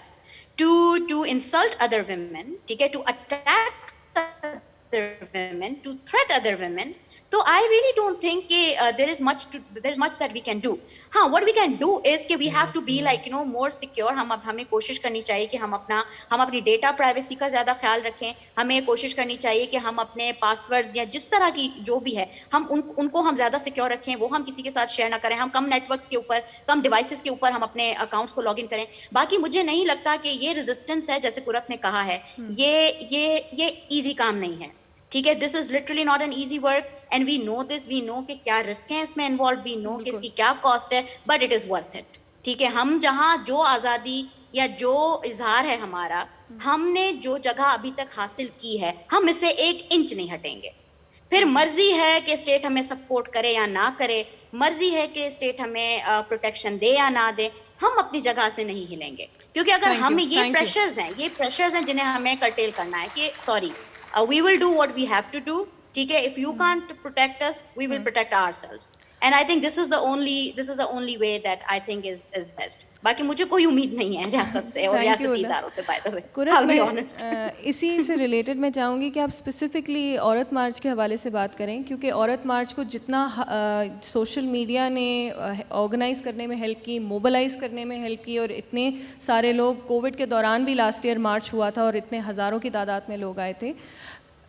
Speaker 2: to insult other women, ٹھیک ہے, to attack other women, to threat other women, تو I really don't think کہ there is much that we can do. ہاں, what we can do is کہ we have to be like more secure. ہمیں کوشش کرنی چاہیے کہ ہم اپنی ڈیٹا پرائیویسی کا زیادہ خیال رکھیں. ہمیں کوشش کرنی چاہیے کہ ہم اپنے پاسورڈز یا جس طرح کی جو بھی ہے ہم ان کو ہم زیادہ سیکیور رکھیں, وہ ہم کسی کے ساتھ شیئر نہ کریں. ہم کم نیٹ ورکس کے اوپر, کم ڈیوائسز کے اوپر ہم اپنے اکاؤنٹس کو لاگ ان کریں. باقی مجھے نہیں لگتا کہ یہ ریزسٹنس ہے جیسے قرت نے کہا ہے, یہ ایزی کام نہیں ہے. ٹھیک ہے, this is literally not an easy work and we know this, we know کہ کیا رسک ہیں اس میں انوالو, وی نو کہ اس کی کیا کاسٹ ہے, but it is worth it. ٹھیک ہے, ہم جہاں جو آزادی یا جو اظہار ہے ہمارا, ہم نے جو جگہ ابھی تک حاصل کی ہے, ہم اس سے 1 انچ نہیں ہٹیں گے. پھر مرضی ہے کہ اسٹیٹ ہمیں سپورٹ کرے یا نہ کرے, مرضی ہے کہ اسٹیٹ ہمیں پروٹیکشن دے یا نہ دے, ہم اپنی جگہ سے نہیں ہلیں گے. کیونکہ اگر ہم یہ پریشرز ہیں جنہیں ہمیں کرٹیل کرنا ہے کہ sorry, we will do what we have to do. ٹھیک ہے, if you can't protect us, we will protect ourselves. And I think this is the only way that I think is best. باقی مجھے کوئی امید نہیں ہے ریاست سے اور ریاستی اداروں سے. by the way, I'll be honest.
Speaker 1: اسی سے ریلیٹڈ میں چاہوں گی کہ آپ اسپیسیفکلی عورت مارچ کے حوالے سے بات کریں, کیونکہ عورت مارچ کو جتنا سوشل میڈیا نے آرگنائز کرنے میں ہیلپ کی, موبلائز کرنے میں ہیلپ کی, اور اتنے سارے لوگ کووڈ کے دوران بھی لاسٹ ایئر مارچ ہوا تھا اور اتنے ہزاروں کی تعداد میں لوگ آئے تھے,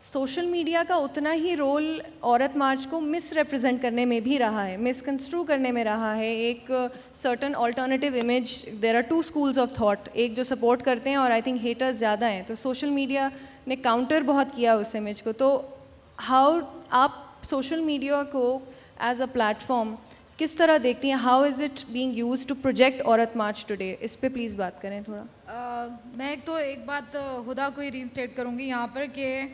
Speaker 1: سوشل میڈیا کا اتنا ہی رول عورت مارچ کو مس ریپرزینٹ کرنے میں بھی رہا ہے, مس کنسٹرو کرنے میں رہا ہے. ایک certain alternative image, there are 2 schools of thought, ایک جو سپورٹ کرتے ہیں اور آئی تھنک ہیٹرز زیادہ ہیں. تو سوشل میڈیا نے کاؤنٹر بہت کیا اس امیج کو. تو ہاؤ آپ سوشل میڈیا کو ایز اے پلیٹ فارم کس طرح دیکھتی ہیں, how is it being use to project Aurat March today, اس پہ پلیز بات کریں تھوڑا.
Speaker 5: میں ایک بات ہدا کو ہی ری اسٹیٹ کروں گی یہاں پر کہ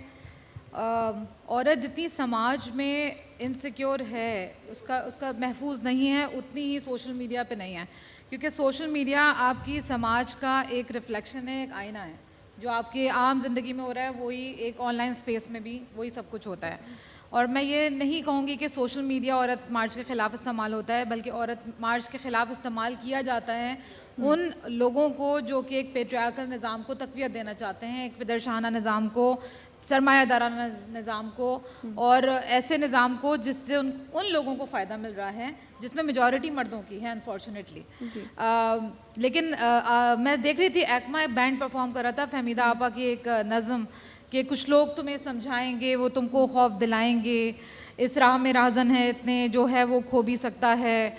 Speaker 5: عورت جتنی سماج میں انسیکیور ہے, اس کا محفوظ نہیں ہے, اتنی ہی سوشل میڈیا پہ نہیں ہے. کیونکہ سوشل میڈیا آپ کی سماج کا ایک ریفلیکشن ہے, ایک آئینہ ہے. جو آپ کے عام زندگی میں ہو رہا ہے وہی ایک آن لائن اسپیس میں بھی وہی سب کچھ ہوتا ہے. اور میں یہ نہیں کہوں گی کہ سوشل میڈیا عورت مارچ کے خلاف استعمال ہوتا ہے, بلکہ عورت مارچ کے خلاف استعمال کیا جاتا ہے ان لوگوں کو جو کہ ایک پیٹریارکل نظام کو تقویت دینا چاہتے ہیں, ایک پدرشاہانہ نظام کو, سرمایہ دارانہ نظام کو, اور ایسے نظام کو جس سے ان لوگوں کو فائدہ مل رہا ہے جس میں میجورٹی مردوں کی ہے انفارچونیٹلی. لیکن میں دیکھ رہی تھی ایکما بینڈ پرفارم کر رہا تھا, فہمیدہ آپا کی ایک نظم کہ کچھ لوگ تمہیں سمجھائیں گے, وہ تم کو خوف دلائیں گے, اس راہ میں راہزن ہے اتنے, جو ہے وہ کھو بھی سکتا ہے,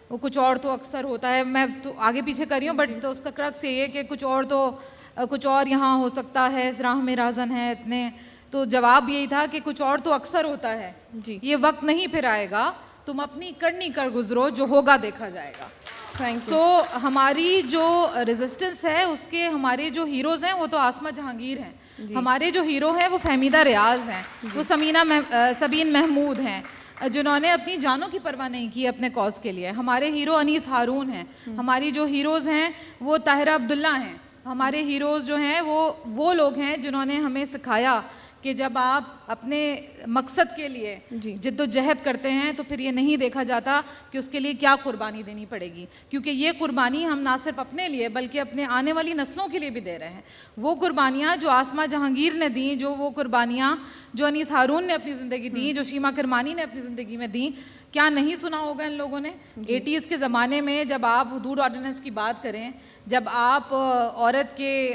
Speaker 5: وہ کچھ اور تو اکثر ہوتا ہے. میں تو آگے پیچھے کر رہی ہوں, بٹ اس کا کرکس یہ ہے کہ کچھ اور یہاں ہو سکتا ہے, اس راہ میں راہزن ہے اتنے. تو جواب یہی تھا کہ کچھ اور تو اکثر ہوتا ہے, یہ وقت نہیں پھر آئے گا, تم اپنی کرنی کر گزرو, جو ہوگا دیکھا جائے گا. سو ہماری جو ریزسٹنس ہے اس کے ہمارے جو ہیروز ہیں وہ تو آسمہ جہانگیر ہیں, ہمارے جو ہیرو ہیں وہ فہمیدہ ریاض ہیں, وہ سبین محمود ہیں, جنہوں نے اپنی جانوں کی پرواہ نہیں کی اپنے کاز کے لیے. ہمارے ہیرو انیس ہارون ہیں, ہماری جو ہیروز ہیں وہ طاہرہ عبداللہ ہیں. ہمارے ہیروز جو ہیں وہ لوگ ہیں جنہوں نے ہمیں سکھایا کہ جب آپ اپنے مقصد کے لیے جد و جہد کرتے ہیں تو پھر یہ نہیں دیکھا جاتا کہ اس کے لیے کیا قربانی دینی پڑے گی, کیونکہ یہ قربانی ہم نہ صرف اپنے لیے بلکہ اپنے آنے والی نسلوں کے لیے بھی دے رہے ہیں. وہ قربانیاں جو آسمہ جہانگیر نے دیں, جو وہ قربانیاں جو انیس ہارون نے اپنی زندگی دی, جو شیما کرمانی نے اپنی زندگی میں دیں, کیا نہیں سنا ہوگا ان لوگوں نے. 80s کے زمانے میں جب آپ حدود آرڈیننس کی بات کریں, جب آپ عورت کے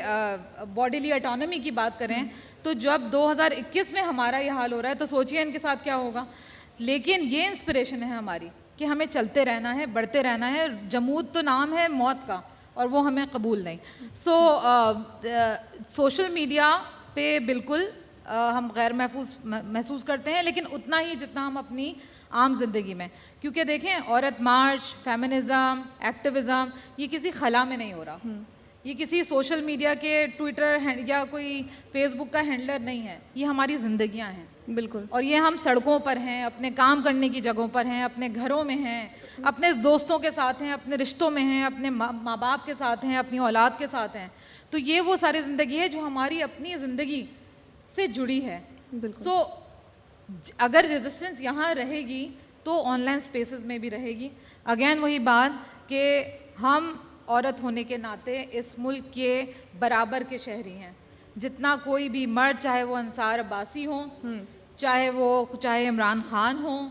Speaker 5: باڈیلی اٹانومی کی بات کریں, تو جب 2021 میں ہمارا یہ حال ہو رہا ہے تو سوچئے ان کے ساتھ کیا ہوگا. لیکن یہ انسپریشن ہے ہماری کہ ہمیں چلتے رہنا ہے, بڑھتے رہنا ہے. جمود تو نام ہے موت کا اور وہ ہمیں قبول نہیں. سوشل میڈیا پہ بالکل ہم غیر محفوظ محسوس کرتے ہیں, لیکن اتنا ہی جتنا ہم اپنی عام زندگی میں. کیونکہ دیکھیں عورت مارچ, فیمنزم, ایکٹیویزم یہ کسی خلا میں نہیں ہو رہا, یہ کسی سوشل میڈیا کے ٹویٹر یا کوئی فیس بک کا ہینڈلر نہیں ہے, یہ ہماری زندگیاں ہیں.
Speaker 1: بالکل.
Speaker 5: اور یہ ہم سڑکوں پر ہیں, اپنے کام کرنے کی جگہوں پر ہیں, اپنے گھروں میں ہیں, اپنے دوستوں کے ساتھ ہیں, اپنے رشتوں میں ہیں, اپنے ماں باپ کے ساتھ ہیں, اپنی اولاد کے ساتھ ہیں. تو یہ وہ ساری زندگی ہے جو ہماری اپنی زندگی سے جڑی ہے. سو اگر ریزسٹنس یہاں رہے گی تو آن لائن اسپیسز میں بھی رہے گی. اگین وہی بات کہ ہم عورت ہونے کے ناطے اس ملک کے برابر کے شہری ہیں. جتنا کوئی بھی مرد, چاہے وہ انصار عباسی ہوں, چاہے عمران خان ہوں,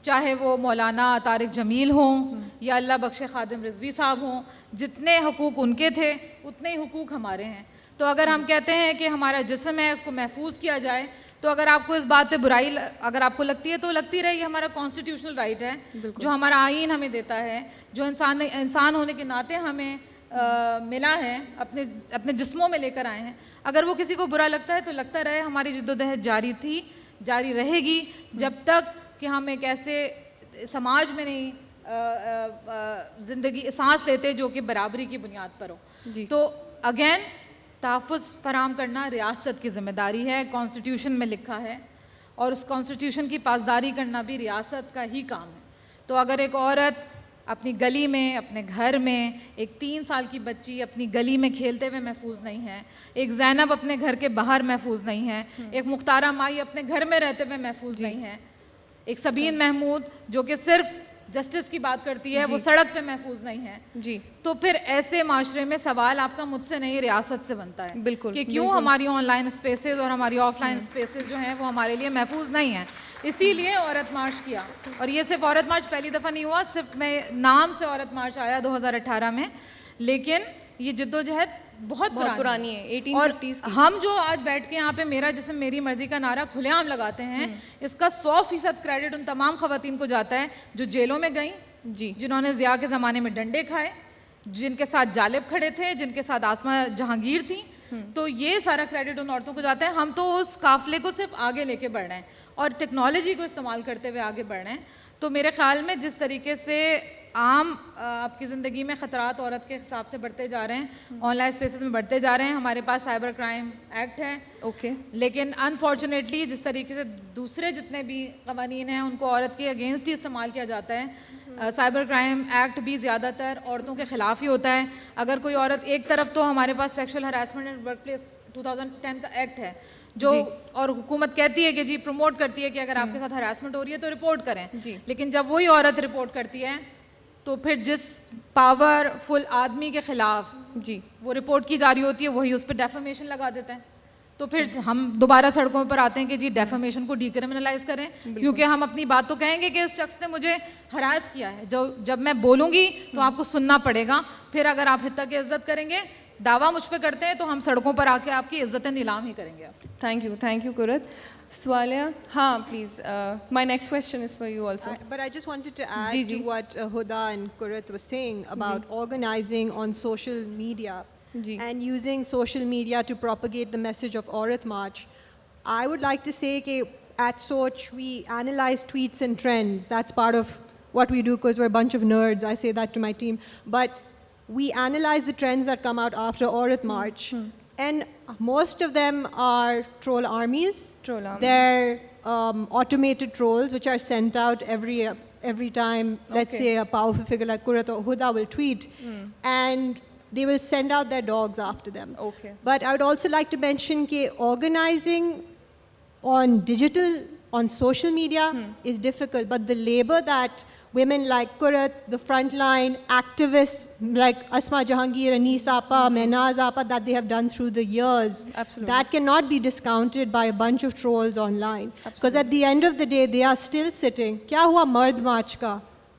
Speaker 5: چاہے وہ مولانا طارق جمیل ہوں یا اللہ بخش خادم رضوی صاحب ہوں, جتنے حقوق ان کے تھے اتنے ہی حقوق ہمارے ہیں. تو اگر ہم کہتے ہیں کہ ہمارا جسم ہے اس کو محفوظ کیا جائے, تو اگر آپ کو اس بات پہ برائی اگر آپ کو لگتی ہے تو لگتی رہے, یہ ہمارا کانسٹیٹیوشنل رائٹ ہے جو ہمارا آئین ہمیں دیتا ہے, جو انسان ہونے کے ناطے ہمیں ملا ہے, اپنے جسموں میں لے کر آئے ہیں. اگر وہ کسی کو برا لگتا ہے تو لگتا رہے, ہماری جدوجہد جاری رہے گی جب تک کہ ہم ایک ایسے سماج میں نہیں زندگی سانس لیتے جو کہ برابری کی بنیاد پر ہو. تو اگین تحفظ فراہم کرنا ریاست کی ذمہ داری ہے, کانسٹیٹیوشن میں لکھا ہے, اور اس کانسٹیٹیوشن کی پاسداری کرنا بھی ریاست کا ہی کام ہے. تو اگر ایک عورت اپنی گلی میں, اپنے گھر میں, ایک 3 سال کی بچی اپنی گلی میں کھیلتے ہوئے محفوظ نہیں ہے, ایک زینب اپنے گھر کے باہر محفوظ نہیں ہے, ایک مختارہ مائی اپنے گھر میں رہتے ہوئے محفوظ نہیں ہے, ایک سبین محمود جو کہ صرف جسٹس کی بات کرتی ہے وہ سڑک پہ محفوظ نہیں ہے, تو پھر ایسے معاشرے میں سوال آپ کا مجھ سے نہیں ریاست سے بنتا ہے. بالکل, کہ کیوں ہماری آن لائن اسپیسز اور ہماری آف لائن اسپیسز جو ہیں وہ ہمارے لیے محفوظ نہیں ہیں. اسی لیے عورت مارچ کیا, اور یہ صرف عورت مارچ پہلی دفعہ نہیں ہوا, صرف میں نام سے عورت مارچ آیا 2018 میں, لیکن یہ جدوجہد بہت پرانی ہے, 1850 کی. ہم جو آج بیٹھ کے یہاں پہ میرا جسم میری مرضی کا نعرہ کھلے عام لگاتے ہیں, اس کا 100% کریڈٹ ان تمام خواتین کو جاتا ہے جو جیلوں میں گئیں, جنہوں نے ضیاء کے زمانے میں ڈنڈے کھائے, جن کے ساتھ جالب کھڑے تھے, جن کے ساتھ آسمہ جہانگیر تھیں. تو یہ سارا کریڈٹ ان عورتوں کو جاتا ہے. ہم تو اس قافلے کو صرف آگے لے کے بڑھ رہے ہیں اور ٹیکنالوجی کو استعمال کرتے ہوئے آگے بڑھ رہے ہیں. تو میرے خیال میں جس طریقے سے عام آپ کی زندگی میں خطرات عورت کے حساب سے بڑھتے جا رہے ہیں, آن لائن اسپیسز میں بڑھتے جا رہے ہیں, ہمارے پاس سائبر کرائم ایکٹ ہے, لیکن انفارچونیٹلی جس طریقے سے دوسرے جتنے بھی قوانین ہیں ان کو عورت کے اگینسٹ ہی استعمال کیا جاتا ہے. سائبر کرائم ایکٹ بھی زیادہ تر عورتوں کے خلاف ہی ہوتا ہے. اگر کوئی عورت ایک طرف تو ہمارے پاس sexual harassment and workplace 2010 کا ایکٹ ہے جو اور حکومت کہتی ہے کہ جی پروموٹ کرتی ہے کہ اگر آپ کے ساتھ ہراسمنٹ ہو رہی ہے تو رپورٹ کریں, لیکن جب وہی عورت رپورٹ کرتی ہے تو پھر جس پاور فل آدمی کے خلاف وہ رپورٹ کی جا رہی ہوتی ہے وہی اس پہ ڈیفیمیشن لگا دیتا ہے. تو پھر ہم دوبارہ سڑکوں پر آتے ہیں کہ جی ڈیفیمیشن کو ڈی کرمنلائز کریں, کیونکہ ہم اپنی بات تو کہیں گے کہ اس شخص نے مجھے ہراس کیا ہے, جب میں بولوں گی تو آپ کو سننا پڑے گا. پھر اگر آپ حتیٰ کی عزت کریں گے, دعویٰ مجھ پہ کرتے ہیں, تو ہم سڑکوں پر آ کے آپ کی عزت نیلام ہی کریں گے.
Speaker 1: Thank you Qurat. Swalia, please. My next question is for you also.
Speaker 3: But I just wanted to add to what Huda and Kurat was saying about organizing on social media and using social media to propagate the message of Aurat March. I would like to say that at Soch we analyze tweets and trends. That's part of what we do because we're a bunch of nerds. I say that to my team. But we analyze the trends that come out after Aurat March. And most of them are troll armies. They're automated trolls which are sent out every time, let's say a powerful figure like Kurat or Huda will tweet, and they will send out their dogs after them. But I would also like to mention that organizing on social media is difficult, but the labor that women like Kurat, the frontline activists like Asma Jahangir, Anis Appa, Mehnaz Appa, that they have done through the years, that cannot be discounted by a bunch of trolls online. Because at the end of the day, they are still sitting. Kya hua Mard March ka?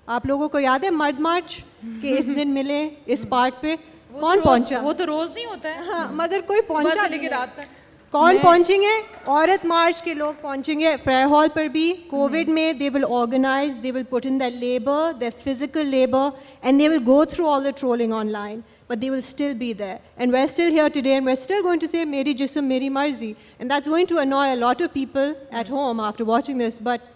Speaker 3: آپ لوگوں کو یاد ہے مرد مارچ کہ اس دن ملے اس park پہ؟ کون پہنچا؟
Speaker 5: وہ تو روز نہیں ہوتا ہے.
Speaker 3: ہاں, مگر کوئی پہنچا
Speaker 5: لے کے رات تک.
Speaker 3: کون پہنچیں گے؟ عورت مارچ کے لوگ پہنچیں گے. فیئر ہال پر بھی کووڈ میں they will organize, they will put in their labor, their physical labor, and they will go through all the trolling online, but they will still be there. And we're still here today, and we're still going to say meri jism meri marzi, and that's going to annoy a lot of people at home after watching this, but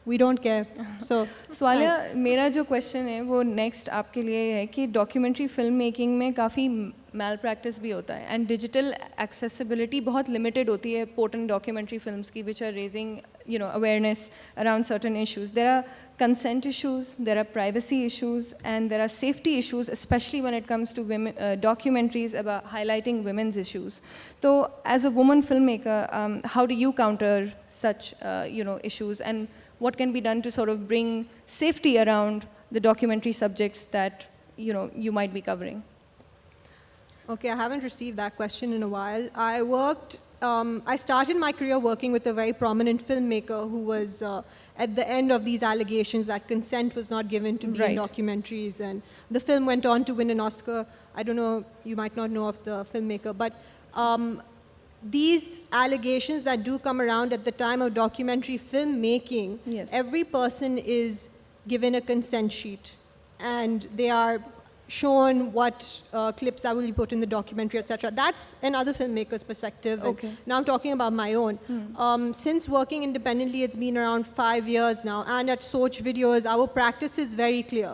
Speaker 3: we don't care. So
Speaker 1: سوالیہ, میرا جو question ہے وہ next آپ کے لیے ہے کہ documentary film making میں کافی میل پریکٹس بھی ہوتا ہے, اینڈ ڈیجیٹل ایکسیسیبلٹی بہت لمیٹیڈ ہوتی ہے پورٹنٹ ڈاکیومنٹری فلمس کی, which are raising awareness around certain issues. There are consent issues, there are privacy issues, and there are safety issues, especially when it comes to women, documentaries about highlighting women's issues. So as a woman filmmaker, how do you counter such issues, and what can be done to sort of bring safety around the documentary subjects that you might be covering?
Speaker 3: Okay, I haven't received that question in a while. I worked I started my career working with a very prominent filmmaker who was at the end of these allegations that consent was not given to be in
Speaker 1: Right.
Speaker 3: documentaries, and the film went on to win an Oscar. I don't know, you might not know of the filmmaker, but these allegations that do come around at the time of documentary filmmaking,
Speaker 1: Yes.
Speaker 3: every person is given a consent sheet, and they are shown what clips that will be put in the documentary, etc. That's another filmmaker's perspective. And
Speaker 1: Okay.
Speaker 3: now I'm talking about my own. Since working independently, it's been around 5 years now, and at Soch Videos, our practice is very clear.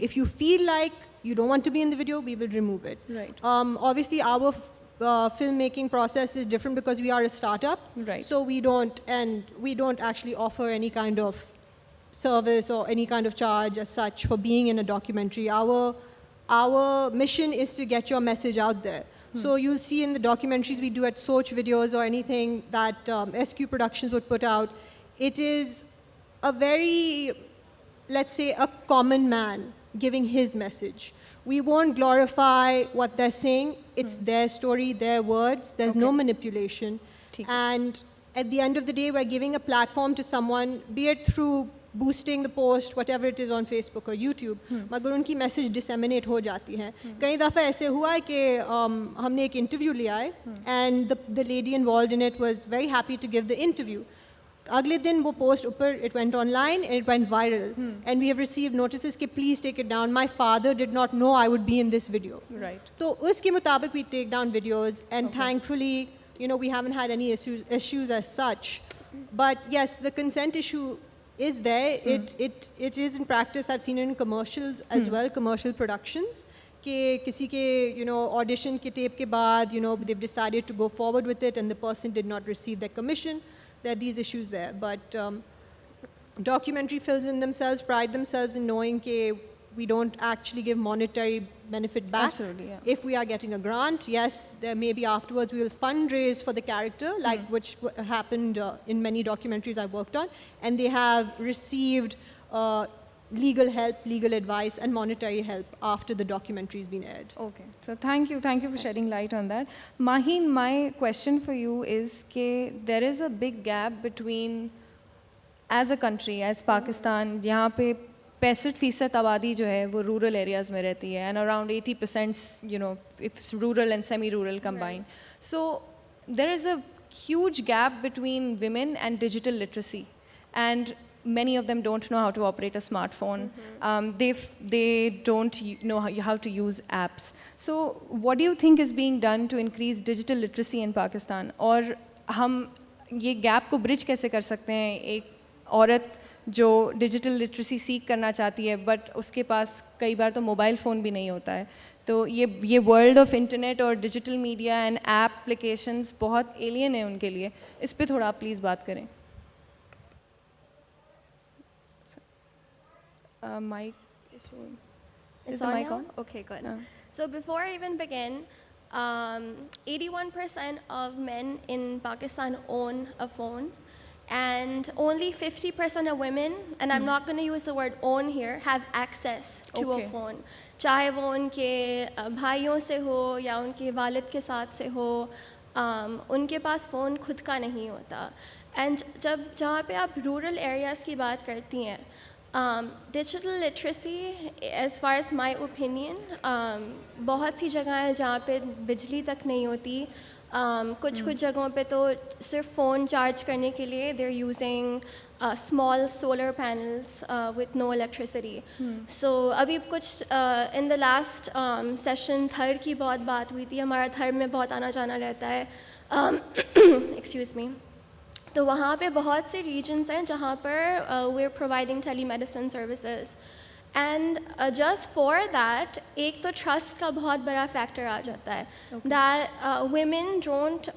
Speaker 3: If you feel like you don't want to be in the video, we will remove it.
Speaker 1: Right.
Speaker 3: Obviously, our filmmaking process is different because we are a startup.
Speaker 1: Right.
Speaker 3: So we don't actually offer any kind of service or any kind of charge as such for being in a documentary. Our mission is to get your message out there. So you'll see in the documentaries we do at Soch Videos or anything that SQ Productions would put out, it is a very, let's say, a common man giving his message. We won't glorify what they're saying. It's their story, their words. There's no manipulation.
Speaker 1: ٹھیک
Speaker 3: And at the end of the day, we're giving a platform to someone, be it through boosting the post, whatever it is on Facebook or YouTube, مگر ان کی message ڈسیمنیٹ ہو جاتی ہے. کئی دفعہ ایسے ہوا ہے کہ ہم نے ایک انٹرویو لیا ہے and the lady involved in it was very happy to give the interview. اگلے دن وہ پوسٹ اوپر it went online and it went viral and we have received notices کہ please take it down. My father did not know I would be in this video.
Speaker 1: Right.
Speaker 3: تو اس کے مطابق we take down videos and thankfully we haven't had any issues as such. But yes, the consent issue is there. It is in practice. I've seen it in commercials as well, commercial productions. کہ کسی کے audition کے tape کے بعد they've decided to go forward with it and the person did not receive their commission. There are these issues there. But documentary films in themselves pride themselves in knowing that we don't actually give monetary benefit back.
Speaker 1: Absolutely, yeah.
Speaker 3: If we are getting a grant, yes, there may be afterwards we will fundraise for the character, like which happened in many documentaries I worked on, and they have received legal help, legal advice and monetary help after the documentary has been aired.
Speaker 1: Okay, so thank you for shedding light on that. Maheen, my question for you is that there is a big gap between, as a country, as Pakistan, yahan pe 65% آبادی جو ہے وہ rural areas میں رہتی ہے and around 80% it's rural and semi rural combine. So there is a huge gap between women and digital literacy and many of them don't know how to operate a smartphone. They don't know how to use apps. So what do you think is being done to increase digital literacy in Pakistan? اور ہم یہ gap کو برج کیسے کر سکتے ہیں؟ ایک عورت جو ڈیجیٹل لٹریسی سیکھ کرنا چاہتی ہے بٹ اس کے پاس کئی بار تو موبائل فون بھی نہیں ہوتا ہے. تو یہ ورلڈ آف انٹرنیٹ اور digital media and app applications بہت ایلین ہیں ان کے لیے. اس پہ تھوڑا آپ پلیز بات کریں. Mic issue. Is the mic on?
Speaker 4: Okay, good. So before I even begin, 81% of men in Pakistan own a phone, and only 50% of women, and I'm not going to use the word own here, have access to a phone. چاہے وہ ان کے بھائیوں سے ہو یا ان کے والد کے ساتھ سے ہو, ان کے پاس فون خود کا نہیں ہوتا. اینڈ جہاں پہ آپ رورل ایریاز کی بات کرتی ہیں, digital literacy as far as my opinion, بہت سی جگہیں ہیں جہاں پہ بجلی تک نہیں ہوتی. کچھ جگہوں پہ تو صرف فون چارج کرنے کے لیے they are using small solar panels with no electricity. So ابھی کچھ ان دا لاسٹ سیشن تھر کی بہت بات ہوئی تھی. ہمارا تھر میں بہت آنا جانا رہتا ہے, ایکسکیوز می. تو وہاں پہ بہت سے ریجنس ہیں جہاں پر we are providing telemedicine services, and just for that ایک تو ٹرسٹ کا بہت بڑا فیکٹر آ جاتا ہے. That women don't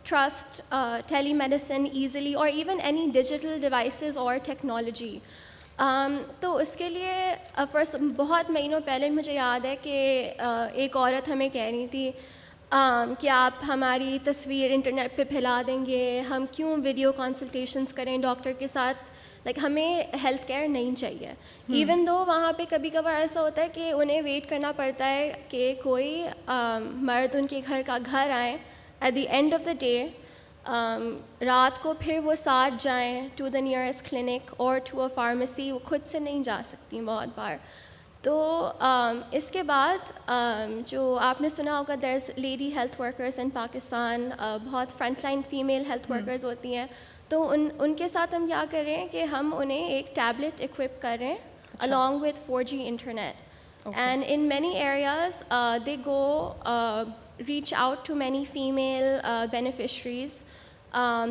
Speaker 4: trust tele medicine easily اور ایون اینی ڈیجیٹل ڈیوائسز اور ٹیکنالوجی. تو اس کے لیے فرسٹ بہت مہینوں پہلے مجھے یاد ہے کہ ایک عورت ہمیں کہہ رہی تھی کہ آپ ہماری تصویر انٹرنیٹ پہ پھیلا دیں گے, ہم کیوں ویڈیو کنسلٹیشنز کریں ڈاکٹر کے ساتھ. like ہمیں ہیلتھ کیئر نہیں چاہیے. ایون دو وہاں پہ کبھی کبھار ایسا ہوتا ہے کہ انہیں ویٹ کرنا پڑتا ہے کہ کوئی مرد ان کے گھر آئیں. At the end of the day رات کو پھر وہ ساتھ جائیں ٹو دا نیئرسٹ کلینک اور ٹو اے فارمیسی. وہ خود سے نہیں جا سکتی بہت بار. تو اس کے بعد جو آپ نے سنا ہوگا there is lady health workers in Pakistan. بہت frontline female health workers ہوتی ہیں. تو ان کے ساتھ ہم کیا کر رہے ہیں کہ ہم انہیں ایک ٹیبلٹ اکوپ کر رہے ہیں along with 4G internet. And in many areas they go reach out to many female beneficiaries.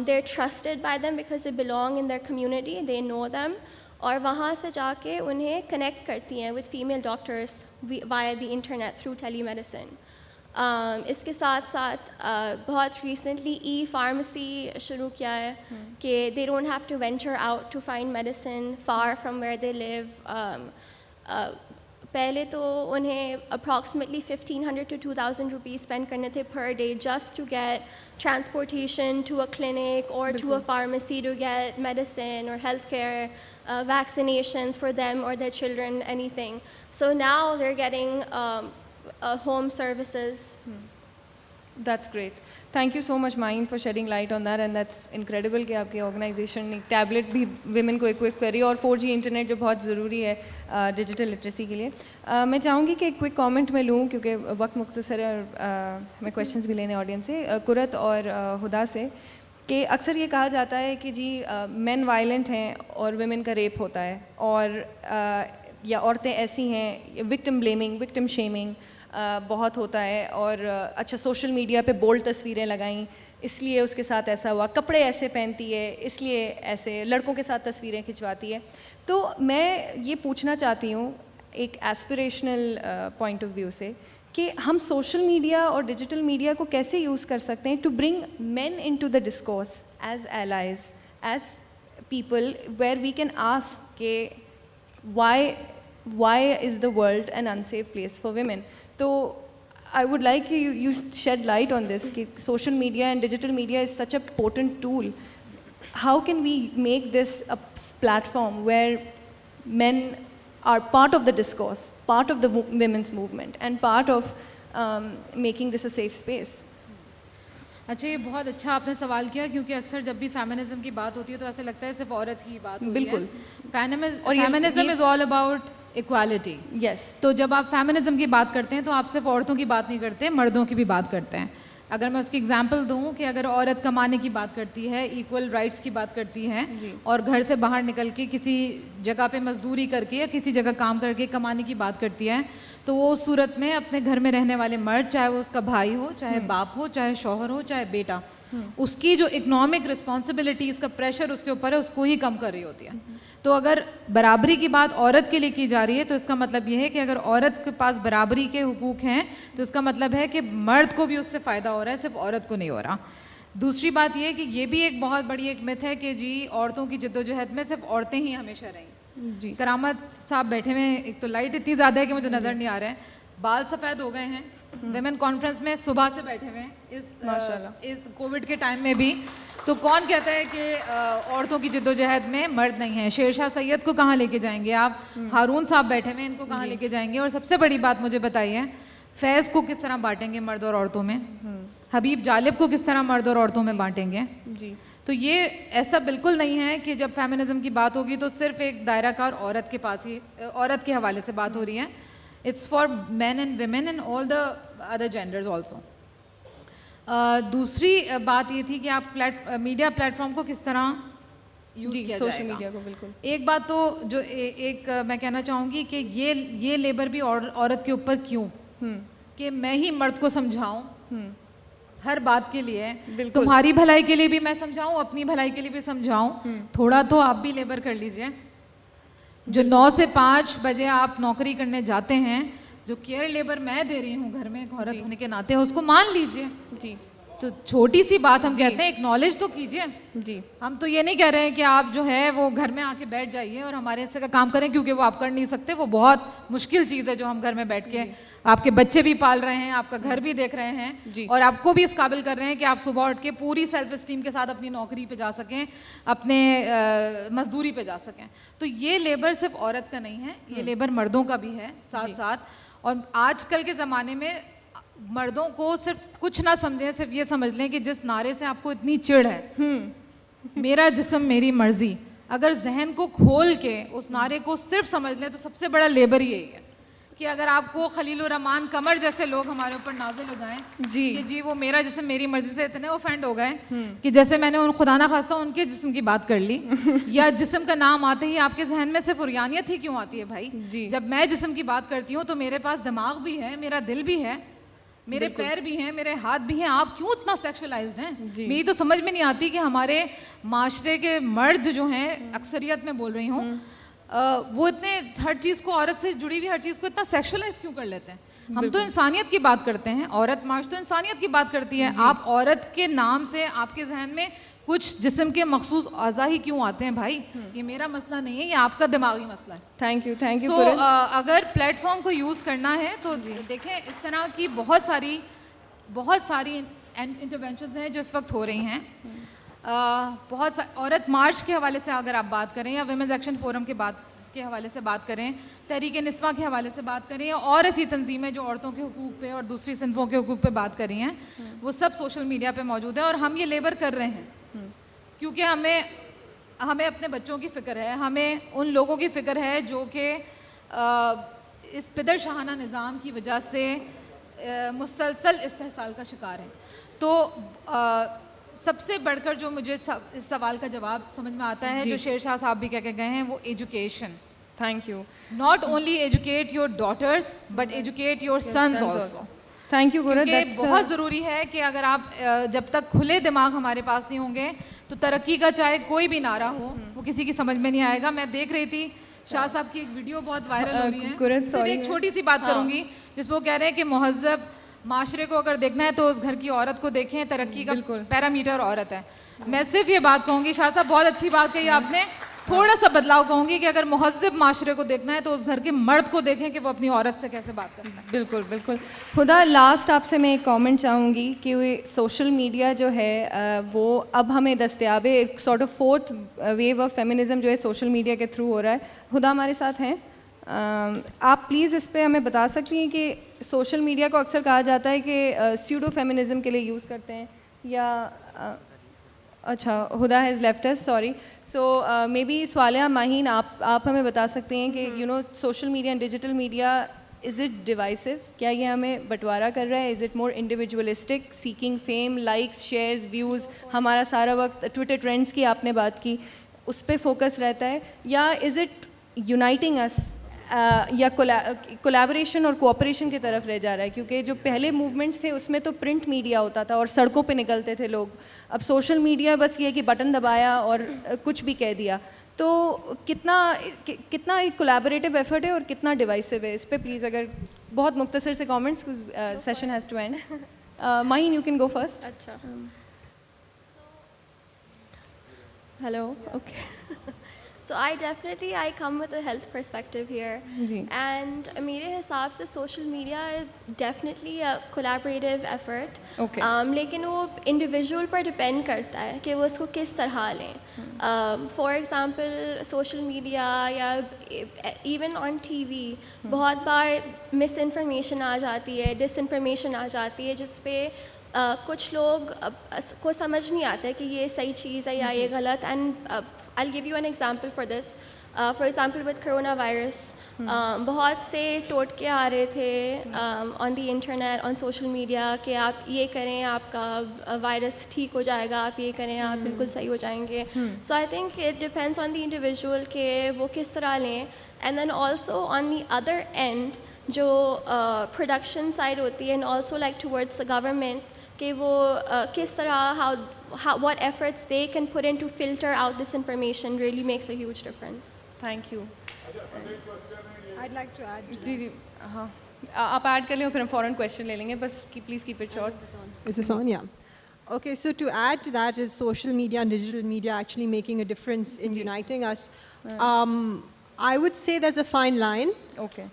Speaker 4: They're trusted by them because they belong in their community, they know them. اور وہاں سے جا کے انہیں کنیکٹ کرتی ہیں with female doctors via the internet through telemedicine. اس کے ساتھ ساتھ بہت ریسنٹلی ای فارمیسی شروع کیا ہے کہ they don't have to venture out to find medicine far from where they live. پہلے تو انہیں اپروکسیمیٹلی 1500 to 2000 روپیز اسپینڈ کرنے تھے per day just to get transportation to a clinic اور to a pharmacy to get medicine اور health care vaccinations for them or their children, anything. So now they're getting home services.
Speaker 1: That's great. Thank you so much, Main, for shedding light on that, and that's incredible کہ آپ کی organization ایک tablet بھی women کو اکوپ کری اور 4G internet جو بہت ضروری ہے ڈیجیٹل لٹریسی کے لیے. میں چاہوں گی کہ ایک کوئک کامنٹ میں لوں کیونکہ وقت مختصر ہے اور ہمیں کویشچنس بھی لینے آڈینس سے. قرۃ اور ہدا سے کہ اکثر یہ کہا جاتا ہے کہ جی مین وائلنٹ ہیں اور ویمن کا ریپ ہوتا ہے اور یا عورتیں ایسی ہیں, وکٹم بلیمنگ, وکٹم شیمنگ بہت ہوتا ہے, اور اچھا سوشل میڈیا پہ بولڈ تصویریں لگائیں اس لیے اس کے ساتھ ایسا ہوا, کپڑے ایسے پہنتی ہے اس لیے ایسے, لڑکوں کے ساتھ تصویریں کھنچواتی ہے. تو میں یہ پوچھنا چاہتی ہوں ایک ایسپریشنل پوائنٹ آف ویو سے کہ ہم سوشل میڈیا اور ڈیجیٹل میڈیا کو کیسے یوز کر سکتے ہیں to bring men into the discourse as allies, as people where we can ask کہ why is the world an unsafe place for women. So I would like you shed light on this کہ social media and digital media is such a important tool. How can we make this a platform where men are part of the discourse, part of the women's movement and part of making this a safe space.
Speaker 5: اچھا یہ بہت اچھا آپ نے سوال کیا کیونکہ اکثر جب بھی فیمنزم کی بات ہوتی ہے تو ایسا لگتا ہے صرف عورت ہی بات ہوتی ہے.
Speaker 1: بالکل.
Speaker 5: Feminism is all about equality.
Speaker 1: Yes.
Speaker 5: تو جب آپ فیمنزم کی بات کرتے ہیں تو آپ صرف عورتوں کی بات نہیں کرتے, مردوں کی بھی بات کرتے ہیں. اگر میں اس کی اگزامپل دوں کہ اگر عورت کمانے کی بات کرتی ہے, ایکول رائٹس کی بات کرتی ہے اور گھر سے باہر نکل کے کسی جگہ پہ مزدوری کر کے یا کسی جگہ کام کر کے کمانے کی بات کرتی ہے, تو وہ اس صورت میں اپنے گھر میں رہنے والے مرد, چاہے وہ اس کا بھائی ہو, چاہے باپ ہو, چاہے شوہر ہو, چاہے بیٹا, اس کی جو اکنامک رسپانسبلٹیز کا پریشر اس کے اوپر ہے اس کو ہی کم کر رہی ہوتی ہے. تو اگر برابری کی بات عورت کے لیے کی جا رہی ہے تو اس کا مطلب یہ ہے کہ اگر عورت کے پاس برابری کے حقوق ہیں تو اس کا مطلب ہے کہ مرد کو بھی اس سے فائدہ ہو رہا ہے, صرف عورت کو نہیں ہو رہا. دوسری بات یہ کہ یہ بھی ایک بہت بڑی ایک متھ ہے کہ جی عورتوں کی جدوجہد میں صرف عورتیں ہی ہمیشہ رہیں. جی کرامت صاحب بیٹھے ہوئے, ایک تو لائٹ اتنی زیادہ ہے کہ مجھے نظر نہیں آ رہا ہے, بال سفید ہو گئے ہیں, ویمن کانفرنس میں صبح سے بیٹھے ہوئے ہیں اس کووڈ کے ٹائم میں بھی. تو کون کہتا ہے کہ عورتوں کی جدوجہد میں مرد نہیں ہیں؟ شیر شاہ سید کو کہاں لے کے جائیں گے آپ؟ ہارون صاحب بیٹھے ہوئے, ان کو کہاں لے کے جائیں گے؟ اور سب سے بڑی بات مجھے بتائیے, فیض کو کس طرح بانٹیں گے مرد اور عورتوں میں؟ حبیب جالب کو کس طرح مرد اور عورتوں میں بانٹیں گے؟ جی تو یہ ایسا بالکل نہیں ہے کہ جب فیمنزم کی بات ہوگی تو صرف ایک دائرہ کار عورت کے پاس ہی, عورت کے حوالے سے بات ہو رہی ہے. It's for men and women and all the other genders also. دوسری بات یہ تھی کہ آپ میڈیا پلیٹ فارم کو کس طرح یوز کیا جائے گا. بالکل. ایک بات تو جو ایک میں کہنا چاہوں گی کہ یہ لیبر بھی عورت کے اوپر کیوں کہ میں ہی مرد کو سمجھاؤں ہر بات کے لیے, تمہاری بھلائی کے لیے بھی میں سمجھاؤں, اپنی بھلائی کے لیے بھی سمجھاؤں, تھوڑا تو آپ بھی لیبر کر لیجئے. جو 9 سے 5 بجے آپ نوکری کرنے جاتے ہیں, جو کیئر لیبر میں دے رہی ہوں گھر میں ایک عورت ہونے کے ناطے, اس کو مان لیجئے. جی تو چھوٹی سی بات ہم کہتے ہیں ایکنالج تو کیجیے.
Speaker 1: جی
Speaker 5: ہم تو یہ نہیں کہہ رہے ہیں کہ آپ جو ہے وہ گھر میں آ کے بیٹھ جائیے اور ہمارے حصے کا کام کریں, کیونکہ وہ آپ کر نہیں سکتے. وہ بہت مشکل چیز ہے جو ہم گھر میں بیٹھ کے آپ کے بچے بھی پال رہے ہیں, آپ کا گھر بھی دیکھ رہے ہیں, اور آپ کو بھی اس قابل کر رہے ہیں کہ آپ صبح اٹھ کے پوری سیلف اسٹیم کے ساتھ اپنی نوکری پہ جا سکیں, اپنے مزدوری پہ جا سکیں. تو یہ لیبر صرف عورت کا نہیں ہے, یہ لیبر مردوں کا بھی ہے ساتھ ساتھ. اور آج کل کے زمانے میں مردوں کو صرف کچھ نہ سمجھیں, صرف یہ سمجھ لیں کہ جس نعرے سے آپ کو اتنی چڑ ہے, میرا جسم میری مرضی, اگر ذہن کو کھول کے اس نعرے کو صرف سمجھ لیں تو سب سے بڑا لیبر یہی ہے. کہ اگر آپ کو خلیل الرحمان قمر جیسے لوگ ہمارے اوپر نازل ہو جائیں کہ جی وہ میرا جسم میری مرضی سے اتنے اوفینڈ ہو گئے کہ جیسے میں نے ان خدا نہ خواستہ ان کے جسم کی بات کر لی, یا جسم کا نام آتے ہی آپ کے ذہن میں صرف عریانیت ہی کیوں آتی ہے بھائی؟ جب میں جسم کی بات کرتی ہوں تو میرے پاس دماغ بھی ہے, میرا دل بھی ہے, میرے پیر بھی ہیں, میرے ہاتھ بھی ہیں. آپ کیوں اتنا سیکشولائزڈ ہیں؟ میری تو سمجھ میں نہیں آتی کہ ہمارے معاشرے کے مرد جو ہیں, اکثریت میں بول رہی ہوں, وہ اتنے ہر چیز کو, عورت سے جڑی ہوئی ہر چیز کو اتنا سیکشولائز کیوں کر لیتے ہیں؟ ہم تو انسانیت کی بات کرتے ہیں, عورت معاش تو انسانیت کی بات کرتی ہے. آپ عورت کے نام سے آپ کے ذہن میں کچھ جسم کے مخصوص اعضاء ہی کیوں آتے ہیں بھائی؟ یہ میرا مسئلہ نہیں ہے, یہ آپ کا دماغی مسئلہ ہے.
Speaker 1: Thank you.
Speaker 5: سو اگر پلیٹ فارم کو یوز کرنا ہے تو دیکھیں اس طرح کی بہت ساری انٹرونشنز ہیں جو اس وقت ہو رہی ہیں. بہت عورت مارچ کے حوالے سے اگر آپ بات کریں, یا ویمنز ایکشن فورم کے حوالے سے بات کریں, تحریک نسواں کے حوالے سے بات کریں, اور ایسی تنظیمیں جو عورتوں کے حقوق پہ اور دوسری صنفوں کے حقوق پہ بات کر رہی ہیں, وہ سب سوشل میڈیا پہ موجود ہیں. اور ہم یہ لیبر کر رہے ہیں کیونکہ ہمیں اپنے بچوں کی فکر ہے, ہمیں ان لوگوں کی فکر ہے جو کہ اس پدر شاہانہ نظام کی وجہ سے مسلسل استحصال کا شکار ہیں. تو سب سے بڑھ کر جو مجھے اس سوال کا جواب سمجھ میں آتا ہے, جو شیر شاہ صاحب بھی کہہ کے گئے ہیں, وہ education.
Speaker 1: Thank you.
Speaker 5: Not only educate your daughters but educate your sons also.
Speaker 1: Thank you گورت.
Speaker 5: بہت ضروری ہے کہ اگر آپ جب تک کھلے دماغ ہمارے پاس نہیں ہوں گے تو ترقی کا چاہے کوئی بھی نعرہ ہو وہ کسی کی سمجھ میں نہیں آئے گا. میں دیکھ رہی تھی شاہ صاحب کی ایک ویڈیو بہت وائرل ہو رہی ہے, صرف ایک چھوٹی سی بات کروں گی جس میں وہ کہہ رہے ہیں کہ مہذب معاشرے کو اگر دیکھنا ہے تو اس گھر کی عورت کو دیکھیں, ترقی کا پیرامیٹر عورت ہے. میں صرف یہ بات کہوں گی, شاہ صاحب بہت اچھی بات کہی آپ نے, تھوڑا سا بدلاؤ کہوں گی کہ اگر مہذب معاشرے کو دیکھنا ہے تو اس گھر کے مرد کو دیکھیں کہ وہ اپنی عورت سے کیسے بات کرتا ہے.
Speaker 1: بالکل. خدا لاسٹ آپ سے میں ایک کامنٹ چاہوں گی کہ سوشل میڈیا جو ہے وہ اب ہمیں دستیاب ہے, ایک sort of fourth wave of feminism جو ہے سوشل میڈیا کے تھرو ہو رہا ہے. خدا ہمارے ساتھ ہیں, آپ پلیز اس پہ ہمیں بتا سکتی ہیں کہ سوشل میڈیا کو اکثر کہا جاتا ہے کہ سیوڈو فیمنزم کے لیے یوز کرتے ہیں, یا اچھا Huda has left us, sorry. So may be Swalia Maheen آپ ہمیں بتا سکتے ہیں کہ social media and digital media, is it divisive? کیا یہ ہمیں بٹوارا کر رہا ہے؟ Is it more individualistic, seeking fame, likes, shares, views, ہمارا سارا وقت ٹویٹر ٹرینڈس کی آپ نے بات کی اس پہ فوکس رہتا ہے, یا از اٹ یونائٹنگ اس, یا کولیبوریشن اور کوآپریشن کی طرف رہ جا رہا ہے؟ کیونکہ جو پہلے موومنٹس تھے اس میں تو پرنٹ میڈیا ہوتا تھا اور سڑکوں پہ نکلتے تھے لوگ. اب سوشل میڈیا بس یہ کہ بٹن دبایا اور کچھ بھی کہہ دیا. تو کتنا ایک کولیبوریٹیو ایفرٹ ہے اور کتنا ڈیوائسو ہے؟ اس پہ پلیز اگر بہت مختصر سے comments, session has to end. Maheen you can go first.
Speaker 4: اچھا,
Speaker 1: hello. Okay.
Speaker 4: So I come with a health perspective here. And میرے حساب سے social media definitely a collaborative effort. لیکن وہ انڈیویژول پر ڈپینڈ کرتا ہے کہ وہ اس کو کس طرح لیں. فار ایگزامپل سوشل میڈیا یا ایون آن ٹی وی بہت بار مس انفارمیشن آ جاتی ہے, ڈس انفارمیشن آ جاتی ہے, جس پہ کچھ لوگ کو سمجھ نہیں آتا ہے کہ یہ صحیح چیز ہے یا یہ غلط. And I'll give you an example for this. For example, with coronavirus, بہت سے ٹوٹکے آ رہے تھے on the internet, on social media کہ آپ یہ کریں آپ کا وائرس ٹھیک ہو جائے گا, آپ یہ کریں آپ بالکل صحیح ہو جائیں گے. So I think it depends on the individual کہ وہ کس طرح لیں. And then also on the other end جو production side ہوتی ہے, and also like towards the government کہ وہ کس طرح what efforts they can put in to filter out this information really makes a huge difference.
Speaker 1: Thank you.
Speaker 3: I'd like to add.
Speaker 1: جی ہاں آپ add کر لیں اور پھر ہم فوراً کویشچن لے لیں گے, بس please keep it short.
Speaker 3: Is this on? Yeah. Okay, so to add to that is social media and digital media actually making a difference in uniting us. I would say there's a fine line.
Speaker 1: Okay.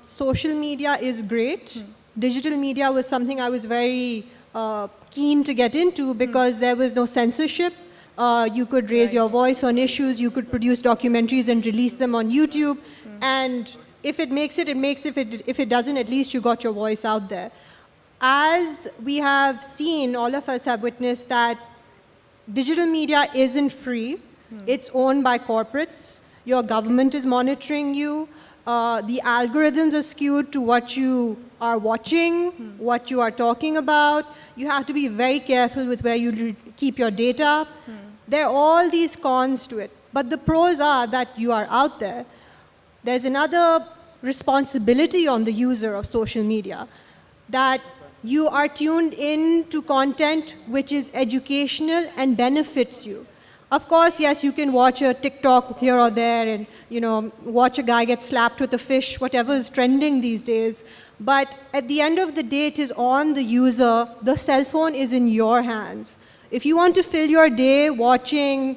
Speaker 3: Social media is great. Digital media was something I was very keen to get into because there was no censorship. You could raise your voice on issues, you could produce documentaries and release them on YouTube. And if it makes it, it makes it. If it doesn't, at least you got your voice out there. As we have seen, all of us have witnessed that digital media isn't free. It's owned by corporates. Your government is monitoring you. The algorithms are skewed to what you are watching, what you are talking about. You have to be very careful with where you keep your data. There are all these cons to it. But the pros are that you are out there. There's another responsibility on the user of social media, that you are tuned in to content which is educational and benefits you. Of course, yes, you can watch a TikTok here or there and, watch a guy get slapped with a fish, whatever is trending these days. But at the end of the day, it is on the user. The cell phone is in your hands. If you want to fill your day watching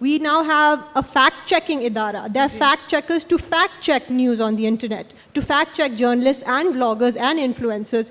Speaker 3: We now have a fact-checking idara. There are fact-checkers to fact-check news on the internet, to fact-check journalists and vloggers and influencers.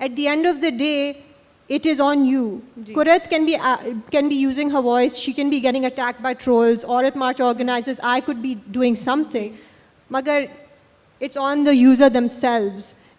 Speaker 3: At the end of the day, it is on you. Kurat can be using her voice. She can be getting attacked by trolls. Aurat March organizers, I could be doing something. Magar, it's on the user themselves.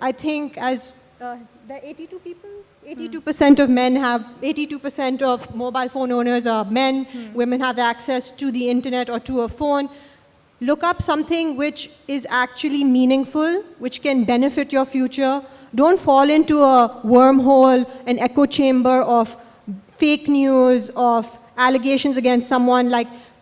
Speaker 3: I think as the 82 people, 82% of men have, 82% of mobile phone owners are men. Women have access to the internet or to a phone. Look up something which is actually meaningful, which can benefit your future. Don't fall into a wormhole, an echo chamber of fake news, of allegations against someone like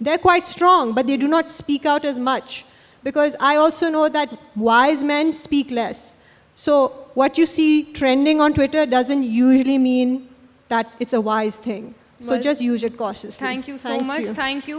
Speaker 3: they're quite strong, but they do not speak out as much. Because I also know that wise men speak less. So what you see trending on Twitter doesn't usually mean that it's a wise thing. So just use it cautiously.
Speaker 1: Thank you so much. Thank you.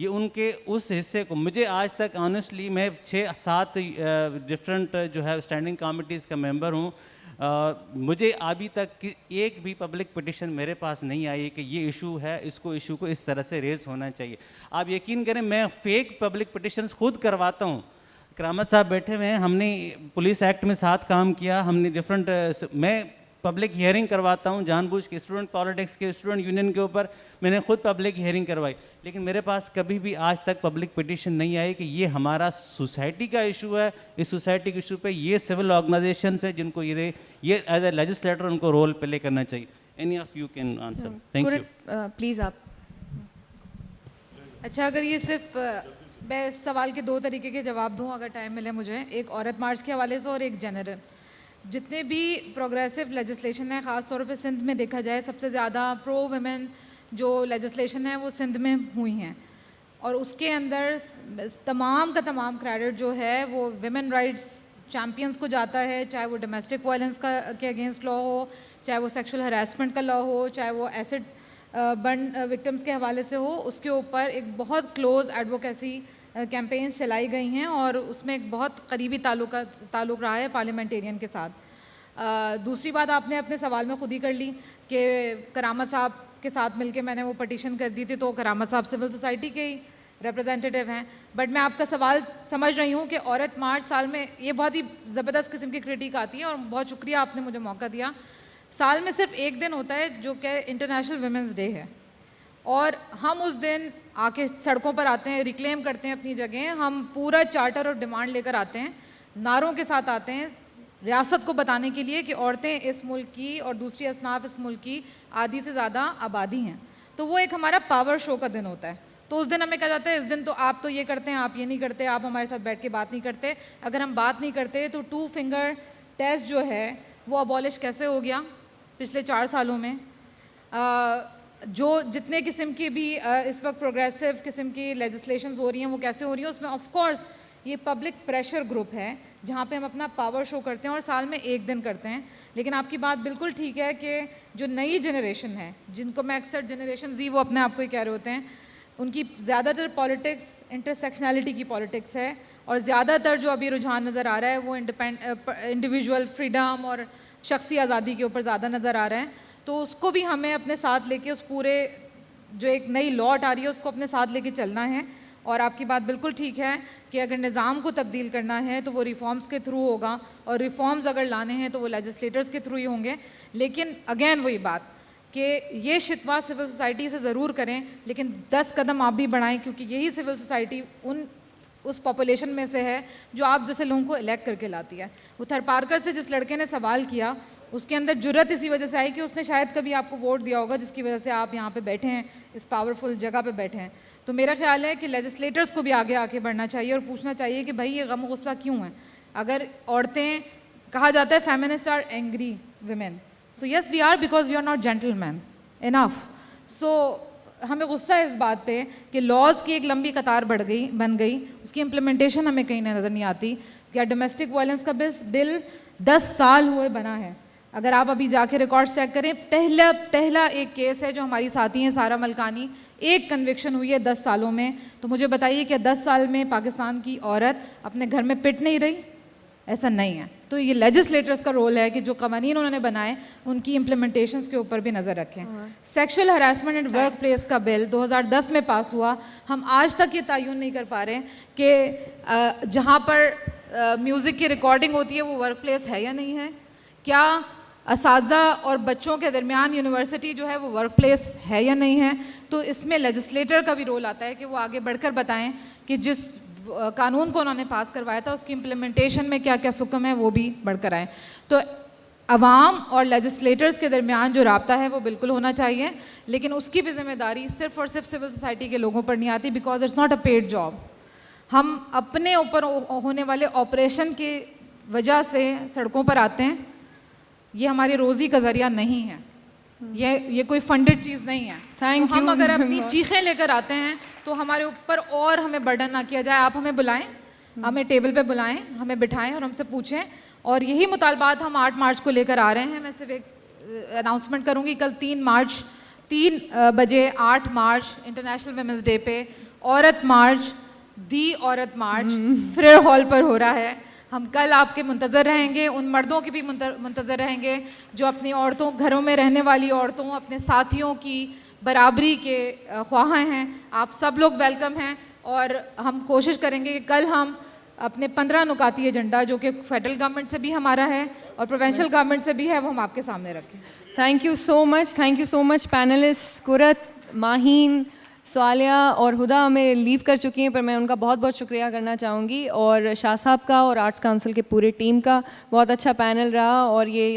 Speaker 6: یہ ان کے اس حصے کو مجھے آج تک honestly میں 6-7 different جو ہے اسٹینڈنگ کمیٹیز کا ممبر ہوں, مجھے ابھی تک ایک بھی پبلک پٹیشن میرے پاس نہیں آئی کہ یہ ایشو ہے, ایشو کو اس طرح سے ریز ہونا چاہیے. آپ یقین کریں میں فیک پبلک پٹیشنز خود کرواتا ہوں. کرامت صاحب بیٹھے ہوئے ہیں, ہم نے پولیس ایکٹ میں ساتھ کام کیا, ہم نے میں پبلک ہیئرنگ کرواتا ہوں جان بوجھ کے, اسٹوڈنٹ پالیٹکس کے اسٹوڈنٹ یونین کے اوپر میں نے خود پبلک ہیئرنگ کروائی, لیکن میرے پاس کبھی بھی آج تک پبلک پٹیشن نہیں آئی کہ یہ ہمارا سوسائٹی کا ایشو ہے, اس سوسائٹی کے ایشو پہ یہ سول آرگنائزیشنس ہیں جن کو یہ ایز اے لیجسلیٹر ان کو رول پلے کرنا چاہیے. Any of you can answer. Thank you.
Speaker 1: Please آپ.
Speaker 5: اچھا, اگر یہ صرف میں اس سوال کے 2 طریقے کے جواب دوں اگر ٹائم ملے مجھے, ایک عورت مارچ کے حوالے سے اور ایک جنرل. جتنے بھی پروگریسو لیجسلیشن ہے, خاص طور پہ سندھ میں دیکھا جائے سب سے زیادہ پرو ویمن جو لیجسلیشن ہے وہ سندھ میں ہوئی ہیں, اور اس کے اندر تمام کا تمام کریڈٹ جو ہے وہ ویمن رائٹس چیمپئنس کو جاتا ہے, چاہے وہ ڈومیسٹک وائلنس کے اگینسٹ لا ہو, چاہے وہ سیکشل ہراسمنٹ کا لا ہو, چاہے وہ ایسڈ برن وکٹمس کے حوالے سے ہو. اس کے اوپر ایک بہت کلوز ایڈوکیسی کیمپینز چلائی گئی ہیں اور اس میں ایک بہت قریبی تعلق رہا ہے پارلیمنٹیرین کے ساتھ. دوسری بات آپ نے اپنے سوال میں خود ہی کر لی کہ کرامت صاحب کے ساتھ مل کے میں نے وہ پٹیشن کر دی تھی, تو کرامت صاحب سول سوسائٹی کے ہی ریپرزینٹیو ہیں. بٹ میں آپ کا سوال سمجھ رہی ہوں کہ عورت مارچ سال میں, یہ بہت ہی زبردست قسم کی کرٹیک آتی ہے اور بہت شکریہ آپ نے مجھے موقع دیا. سال میں صرف ایک دن ہوتا ہے جو کہ انٹرنیشنل ویمنس ڈے ہے, اور ہم اس دن آ کے سڑکوں پر آتے ہیں, ریکلیم کرتے ہیں اپنی جگہیں, ہم پورا چارٹر اور ڈیمانڈ لے کر آتے ہیں, نعروں کے ساتھ آتے ہیں ریاست کو بتانے کے لیے کہ عورتیں اس ملک کی اور دوسری اصناف اس ملک کی آدھی سے زیادہ آبادی ہیں. تو وہ ایک ہمارا پاور شو کا دن ہوتا ہے. تو اس دن ہمیں کہا جاتا ہے اس دن تو آپ تو یہ کرتے ہیں, آپ یہ نہیں کرتے, آپ ہمارے ساتھ بیٹھ کے بات نہیں کرتے. اگر ہم بات نہیں کرتے تو 2 فنگر ٹیسٹ جو ہے وہ ابالش کیسے ہو گیا پچھلے 4 سالوں میں. جو جتنے قسم کی بھی اس وقت پروگریسو قسم کی لیجسلیشنز ہو رہی ہیں وہ کیسے ہو رہی ہیں, اس میں آف کورس یہ پبلک پریشر گروپ ہے جہاں پہ ہم اپنا پاور شو کرتے ہیں اور سال میں ایک دن کرتے ہیں. لیکن آپ کی بات بالکل ٹھیک ہے کہ جو نئی جنریشن ہے, جن کو میں اکثر جنریشن زی, وہ اپنے آپ کو ہی کہہ رہے ہوتے ہیں, ان کی زیادہ تر پالیٹکس انٹرسیکشنالٹی کی پالیٹکس ہے, اور زیادہ تر جو ابھی رجحان نظر آ رہا ہے وہ انڈیویجول فریڈم اور شخصی آزادی کے اوپر زیادہ نظر آ رہا ہے. تو اس کو بھی ہمیں اپنے ساتھ لے کے اس پورے جو ایک نئی لاٹ آ رہی ہے اس کو اپنے ساتھ لے کے چلنا ہے. اور آپ کی بات بالکل ٹھیک ہے کہ اگر نظام کو تبدیل کرنا ہے تو وہ ریفارمز کے تھرو ہوگا, اور ریفارمز اگر لانے ہیں تو وہ لیجسلیٹرز کے تھرو ہی ہوں گے. لیکن اگین وہی بات کہ یہ شتوا سول سوسائٹی سے ضرور کریں, لیکن 10 قدم آپ بھی بڑھائیں, کیونکہ یہی سول سوسائٹی اس پاپولیشن میں سے ہے جو آپ جیسے لوگوں کو الیکٹ کر کے لاتی ہے. وہ تھرپارکر سے جس لڑکے نے سوال کیا اس کے اندر جرت اسی وجہ سے آئی کہ اس نے شاید کبھی آپ کو ووٹ دیا ہوگا, جس کی وجہ سے آپ یہاں پہ بیٹھے ہیں, اس پاورفل جگہ پہ بیٹھے ہیں. تو میرا خیال ہے کہ لیجسلیٹرز کو بھی آگے آ کے بڑھنا چاہیے اور پوچھنا چاہیے کہ بھائی یہ غم و غصہ کیوں ہے. اگر عورتیں, کہا جاتا ہے feminist are angry women, so yes we are because we are not gentlemen enough. سو ہمیں غصہ ہے اس بات پہ کہ لاز کی ایک لمبی قطار بن گئی, اس کی امپلیمنٹیشن ہمیں کہیں نظر نہیں آتی. کیا ڈومیسٹک وائلنس کا بل 10 سال ہوئے بنا ہے. اگر آپ ابھی جا کے ریکارڈ چیک کریں, پہلا ایک کیس ہے جو ہماری ساتھی ہیں سارہ ملکانی, ایک کنوکشن ہوئی ہے 10 سالوں میں. تو مجھے بتائیے کہ 10 سال میں پاکستان کی عورت اپنے گھر میں پٹ نہیں رہی؟ ایسا نہیں ہے. تو یہ لیجسلیٹرز کا رول ہے کہ جو قوانین انہوں نے بنائے ان کی امپلیمنٹیشنز کے اوپر بھی نظر رکھیں. Sexual harassment and work place کا بل 2010 میں پاس ہوا, ہم آج تک یہ تعین نہیں کر پا رہے کہ جہاں پر میوزک کی ریکارڈنگ ہوتی ہے وہ ورک پلیس ہے یا نہیں ہے. کیا اساتذہ اور بچوں کے درمیان یونیورسٹی جو ہے وہ ورک پلیس ہے یا نہیں ہے. تو اس میں لیجسلیٹر کا بھی رول آتا ہے کہ وہ آگے بڑھ کر بتائیں کہ جس قانون کو انہوں نے پاس کروایا تھا اس کی امپلیمنٹیشن میں کیا کیا سکم ہے وہ بھی بڑھ کر آئیں. تو عوام اور لیجسلیٹرز کے درمیان جو رابطہ ہے وہ بالکل ہونا چاہیے, لیکن اس کی بھی ذمہ داری صرف اور صرف سول سوسائٹی کے لوگوں پر نہیں آتی, because it's not a paid job. ہم اپنے اوپر ہونے والے آپریشن کی وجہ سے سڑکوں پر آتے ہیں, یہ ہماری روزی کا ذریعہ نہیں ہے, یہ کوئی فنڈڈ چیز نہیں ہے. ہم اگر اپنی چیخیں لے کر آتے ہیں تو ہمارے اوپر اور ہمیں برڈن نہ کیا جائے. آپ ہمیں بلائیں, ہمیں ٹیبل پہ بلائیں, ہمیں بٹھائیں اور ہم سے پوچھیں. اور یہی مطالبات ہم 8 مارچ کو لے کر آ رہے ہیں. میں صرف ایک اناؤنسمنٹ کروں گی, کل 3 بجے 8 مارچ انٹرنیشنل ویمنس ڈے پہ عورت مارچ، دی عورت مارچ فریر ہال پر ہو رہا ہے. ہم کل آپ کے منتظر رہیں گے، ان مردوں کے بھی منتظر رہیں گے جو اپنی عورتوں، گھروں میں رہنے والی عورتوں، اپنے ساتھیوں کی برابری کے خواہاں ہیں. آپ سب لوگ ویلکم ہیں، اور ہم کوشش کریں گے کہ کل ہم اپنے 15 نکاتی ایجنڈا جو کہ فیڈرل گورنمنٹ سے بھی ہمارا ہے اور پروونشل گورنمنٹ سے بھی ہے، وہ ہم آپ کے سامنے رکھیں.
Speaker 1: Thank you so much panelist Qurat, Maheen, Swalia اور ہدا ہمیں لیو کر چکی ہیں، پر میں ان کا بہت بہت شکریہ کرنا چاہوں گی، اور شاہ صاحب کا اور آرٹس کونسل کے پورے ٹیم کا. بہت اچھا پینل رہا، اور یہ